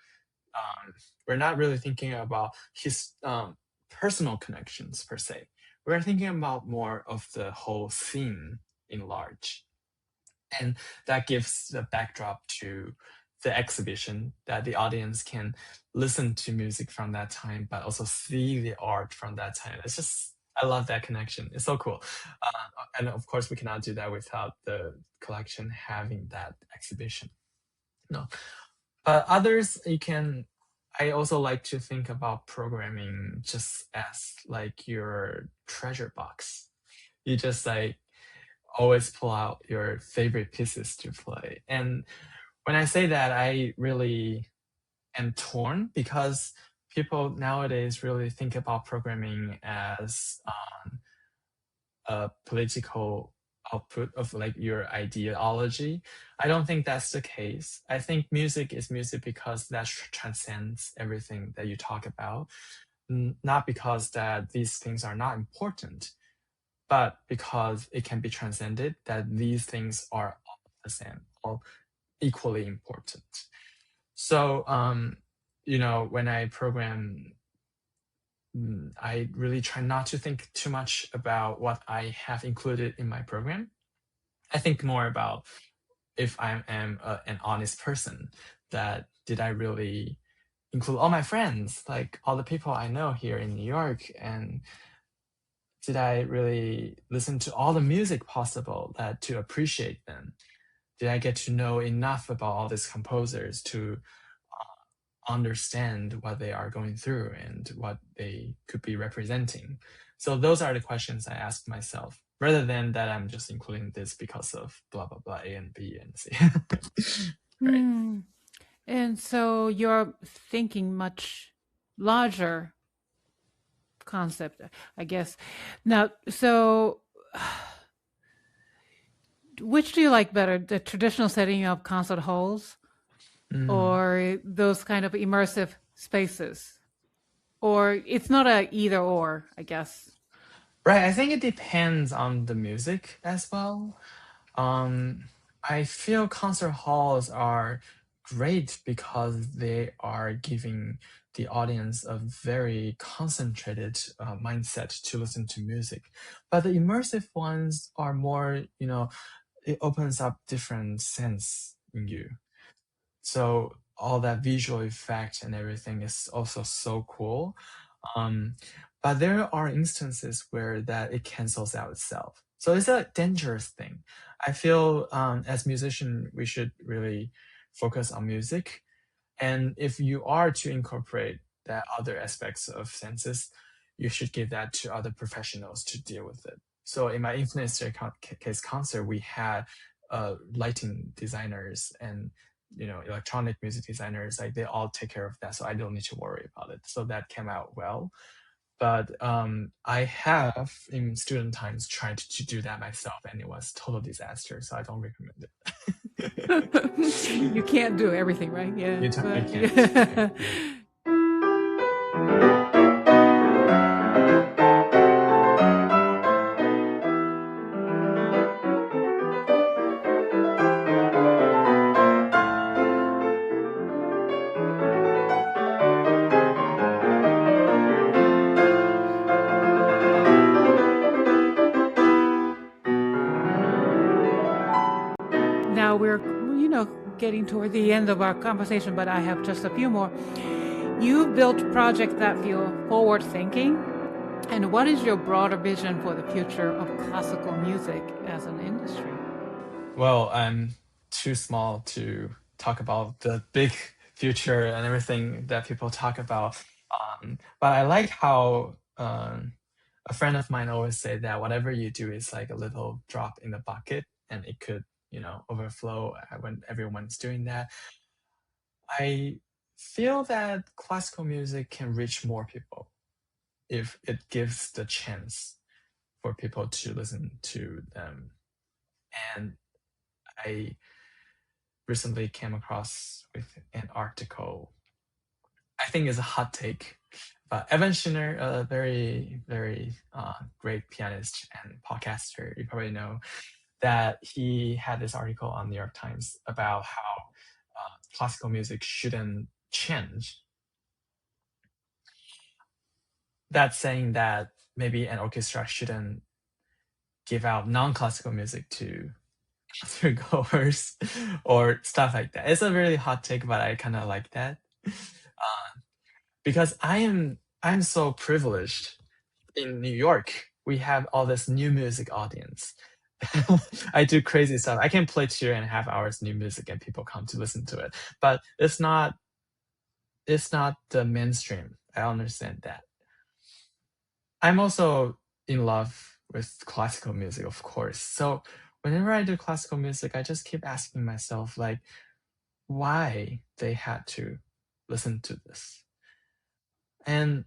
his personal connections per se. We're thinking about more of the whole scene in large. And that gives the backdrop to the exhibition, that the audience can listen to music from that time, but also see the art from that time. I love that connection. It's so cool. And of course, we cannot do that without the collection having that exhibition. No, but others, I also like to think about programming just as like your treasure box. You just like always pull out your favorite pieces to play. And when I say that, I really am torn, because people nowadays really think about programming as a political output of like your ideology. I don't think that's the case. I think music is music because that transcends everything that you talk about, not because that these things are not important, but because it can be transcended, that these things are all the same, all equally important. So, when I program, I really try not to think too much about what I have included in my program. I think more about if I am an honest person, that did I really include all my friends, like all the people I know here in New York, and did I really listen to all the music possible that to appreciate them? Did I get to know enough about all these composers to understand what they are going through and what they could be representing? So those are the questions I ask myself, rather than that I'm just including this because of blah, blah, blah, A and B and C. Right. And so you're thinking much larger concept, I guess. Now, so which do you like better, the traditional setting of concert halls or those kind of immersive spaces? Or it's not a either or, I guess. Right. I think it depends on the music as well. I feel concert halls are great because they are giving the audience a very concentrated mindset to listen to music. But the immersive ones are more, it opens up different sense in you. So all that visual effect and everything is also so cool. But there are instances where that it cancels out itself. So it's a dangerous thing. I feel as musician, we should really focus on music. And if you are to incorporate that other aspects of senses, you should give that to other professionals to deal with it. So in my Infinite Staircase concert, we had lighting designers and electronic music designers, like they all take care of that, so I don't need to worry about it. So that came out well. But I have in student times tried to do that myself, and it was total disaster, so I don't recommend it. You can't do everything, right? Yeah. You can't. Now we're, getting toward the end of our conversation, but I have just a few more. You've built projects that feel forward thinking. And what is your broader vision for the future of classical music as an industry? Well, I'm too small to talk about the big future and everything that people talk about. But I like how a friend of mine always say that whatever you do is like a little drop in the bucket, and it could, overflow when everyone's doing that. I feel that classical music can reach more people if it gives the chance for people to listen to them. And I recently came across with an article, I think is a hot take, but Evan Schinner, a very, very great pianist and podcaster, you probably know, that he had this article on New York Times about how classical music shouldn't change. That's saying that maybe an orchestra shouldn't give out non-classical music to goers or stuff like that. It's a really hot take, but I kind of like that because I'm so privileged. In New York, we have all this new music audience. I do crazy stuff. I can play 2.5 hours new music and people come to listen to it, but it's not the mainstream. I understand that. I'm also in love with classical music, of course. So whenever I do classical music, I just keep asking myself, like, why they had to listen to this. And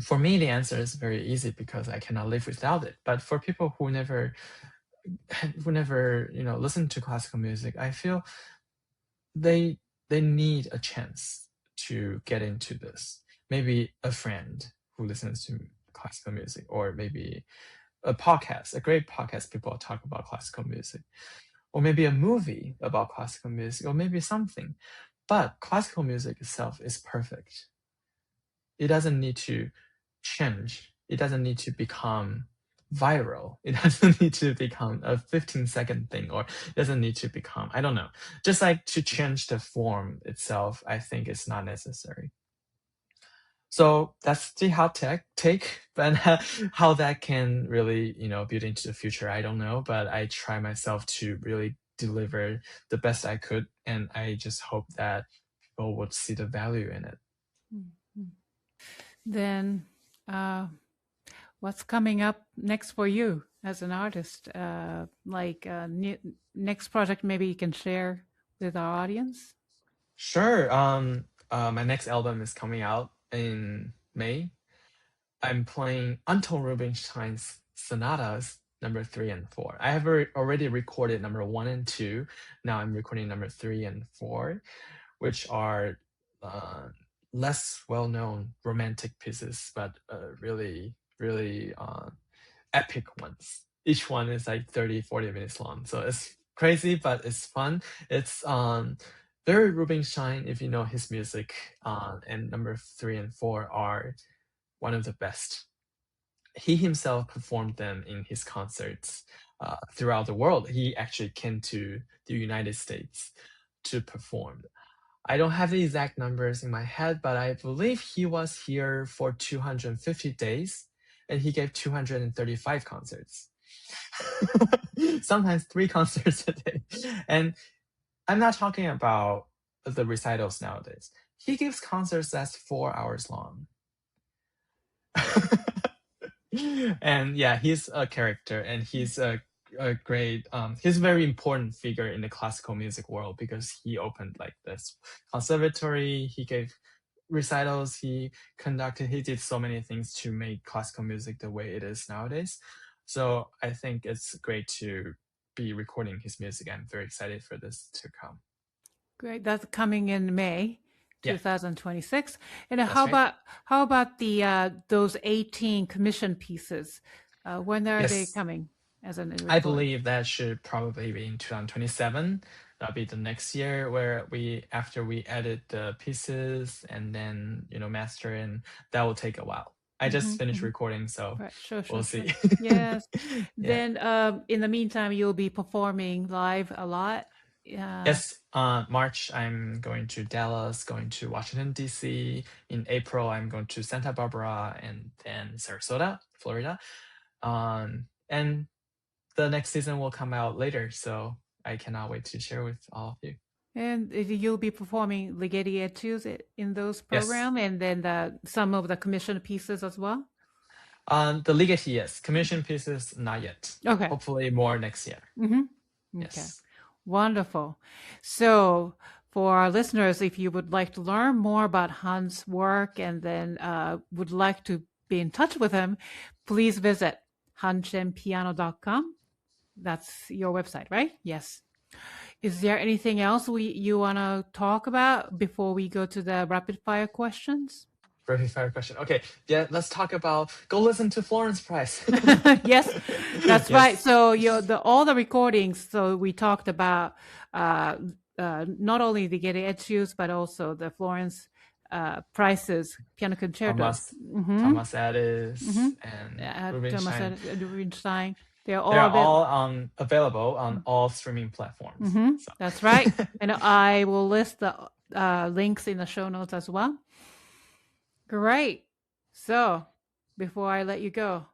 for me, the answer is very easy because I cannot live without it. But for people who never whenever listen to classical music, I feel they need a chance to get into this. Maybe a friend who listens to classical music, or maybe a great podcast, people talk about classical music, or maybe a movie about classical music, or maybe something. But classical music itself is perfect. It doesn't need to change. It doesn't need to become viral. It doesn't need to become a 15-second thing, or it doesn't need to become, I don't know. Just like to change the form itself, I think it's not necessary. So that's the hot take, but how that can really, build into the future, I don't know. But I try myself to really deliver the best I could, and I just hope that people would see the value in it. Then, what's coming up next for you as an artist? Next project, maybe you can share with our audience. Sure. My next album is coming out in May. I'm playing Anton Rubinstein's sonatas number 3 and 4. I have already recorded number 1 and 2. Now I'm recording number 3 and 4, which are less well-known romantic pieces, but really, really epic ones. Each one is like 30-40 minutes long, so it's crazy, but it's fun. It's very Rubinstein, if you know his music, and number 3 and 4 are one of the best. He himself performed them in his concerts throughout the world. He actually came to the United States to perform. I don't have the exact numbers in my head, but I believe he was here for 250 days, and he gave 235 concerts. Sometimes 3 concerts a day. And I'm not talking about the recitals nowadays. He gives concerts that's 4 hours long. And yeah, he's a character, and he's a great, he's a very important figure in the classical music world, because he opened like this conservatory, he gave recitals, he conducted, he did so many things to make classical music the way it is nowadays. So I think it's great to be recording his music. I'm very excited for this to come. Great. That's coming in May. Yeah. 2026. And That's how right. about the those 18 commission pieces? When are they Yes. coming? As an I believe that should probably be in 2027. That'll be the next year, where after we edit the pieces and then master, and that will take a while. I just finished recording, so Right. Sure, we'll see. Yes. Yeah. Then in the meantime, you'll be performing live a lot. Yes, March I'm going to Dallas, going to Washington, D.C. In April, I'm going to Santa Barbara, and then Sarasota, Florida. And the next season will come out later, so I cannot wait to share with all of you. And you'll be performing Ligeti Études in those programs, Yes. and then some of the commissioned pieces as well? The Ligeti, yes. Commission pieces, not yet. Okay. Hopefully more next year. Okay. Yes. Wonderful. So for our listeners, if you would like to learn more about Han's work, and then would like to be in touch with him, please visit hanchenpiano.com. That's your website, right? Yes. Is there anything else you want to talk about before we go to the rapid fire questions? Rapid fire question. Okay. Yeah, let's talk about, go listen to Florence Price. Yes, that's right. So all the recordings. So we talked about not only the Ligeti Études, but also the Florence Price's piano concertos. Thomas Addis and Rubinstein. Rubinstein. They're all available on all streaming platforms. So. That's right. And I will list the links in the show notes as well. Great. So before I let you go,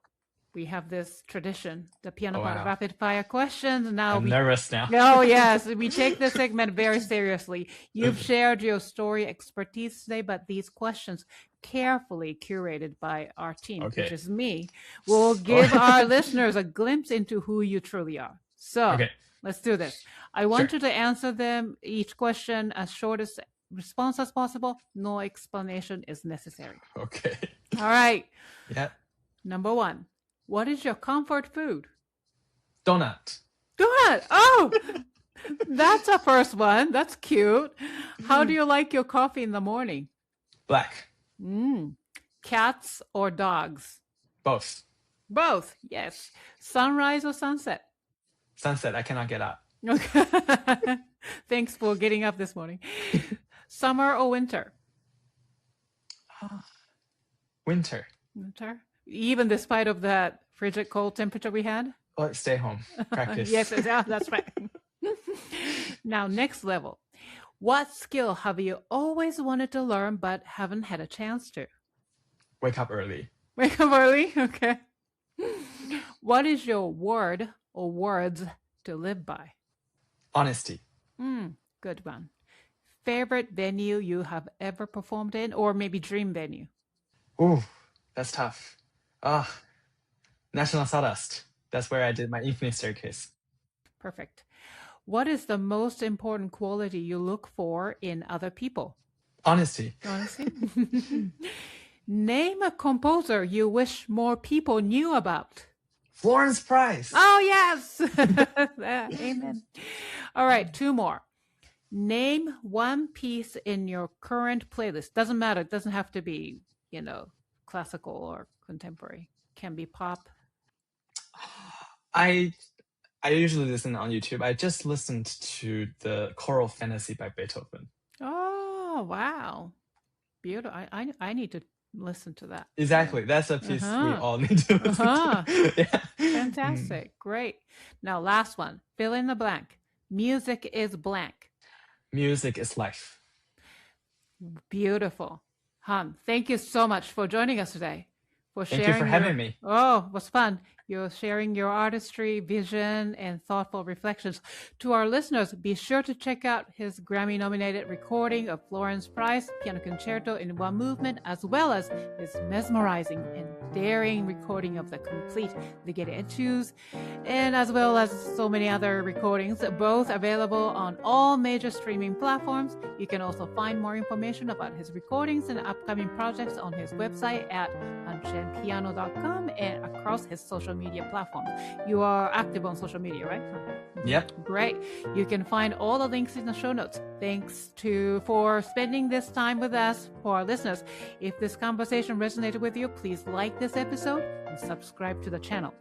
we have this tradition, the Piano Pod Rapid Fire questions. Now I'm nervous now. Oh, yes. We take this segment very seriously. You've shared your story expertise today, but these questions, carefully curated by our team, which is me, will give our listeners a glimpse into who you truly are. So let's do this. I want you to answer them, each question, as short as response as possible. No explanation is necessary. Okay. All right. Yeah. Number 1. What is your comfort food? Donut. Good. Oh, that's a first one. That's cute. How do you like your coffee in the morning? Black. Cats or dogs? Both. Both. Yes. Sunrise or sunset? Sunset. I cannot get up. Okay. Thanks for getting up this morning. Summer or winter? Winter. Winter. Even despite of that frigid cold temperature we had? Oh, stay home. Practice. Yes, that's right. Now, next level. What skill have you always wanted to learn but haven't had a chance to? Wake up early. Wake up early? Okay. What is your word or words to live by? Honesty. Good one. Favorite venue you have ever performed in, or maybe dream venue? Ooh, that's tough. National Sawdust. That's where I did my Infinite Staircase. Perfect. What is the most important quality you look for in other people? Honesty. Honesty. Name a composer you wish more people knew about. Florence Price. Oh, yes. Amen. All right, two more. Name one piece in your current playlist. Doesn't matter. It doesn't have to be, classical or contemporary. Can be pop. I usually listen on YouTube. I just listened to the choral Fantasie by Beethoven. Oh, wow. Beautiful. I need to listen to that. Exactly. That's a piece we all need to listen to. Yeah. Fantastic. Great. Now, last one. Fill in the blank. Music is blank. Music is life. Beautiful. Han, thank you so much for joining us today. Thank you for having me. Oh, it was fun. You're sharing your artistry, vision, and thoughtful reflections. To our listeners, be sure to check out his Grammy-nominated recording of Florence Price Piano Concerto in one movement, as well as his mesmerizing and daring recording of the complete Ligeti Études, and as well as so many other recordings, both available on all major streaming platforms. You can also find more information about his recordings and upcoming projects on his website at hanchenpiano.com and across his social media platforms. You are active on social media, right? Yep. Great. You can find all the links in the show notes. Thanks for spending this time with us. For our listeners, if this conversation resonated with you, please like this episode and subscribe to the channel.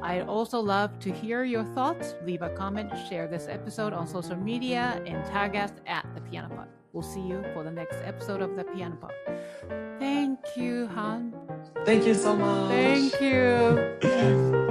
I'd also love to hear your thoughts. Leave a comment, share this episode on social media, and tag us at The Piano Pod. We'll see you for the next episode of The Piano Pod. Thank you, Han. Thank you so much. Thank you.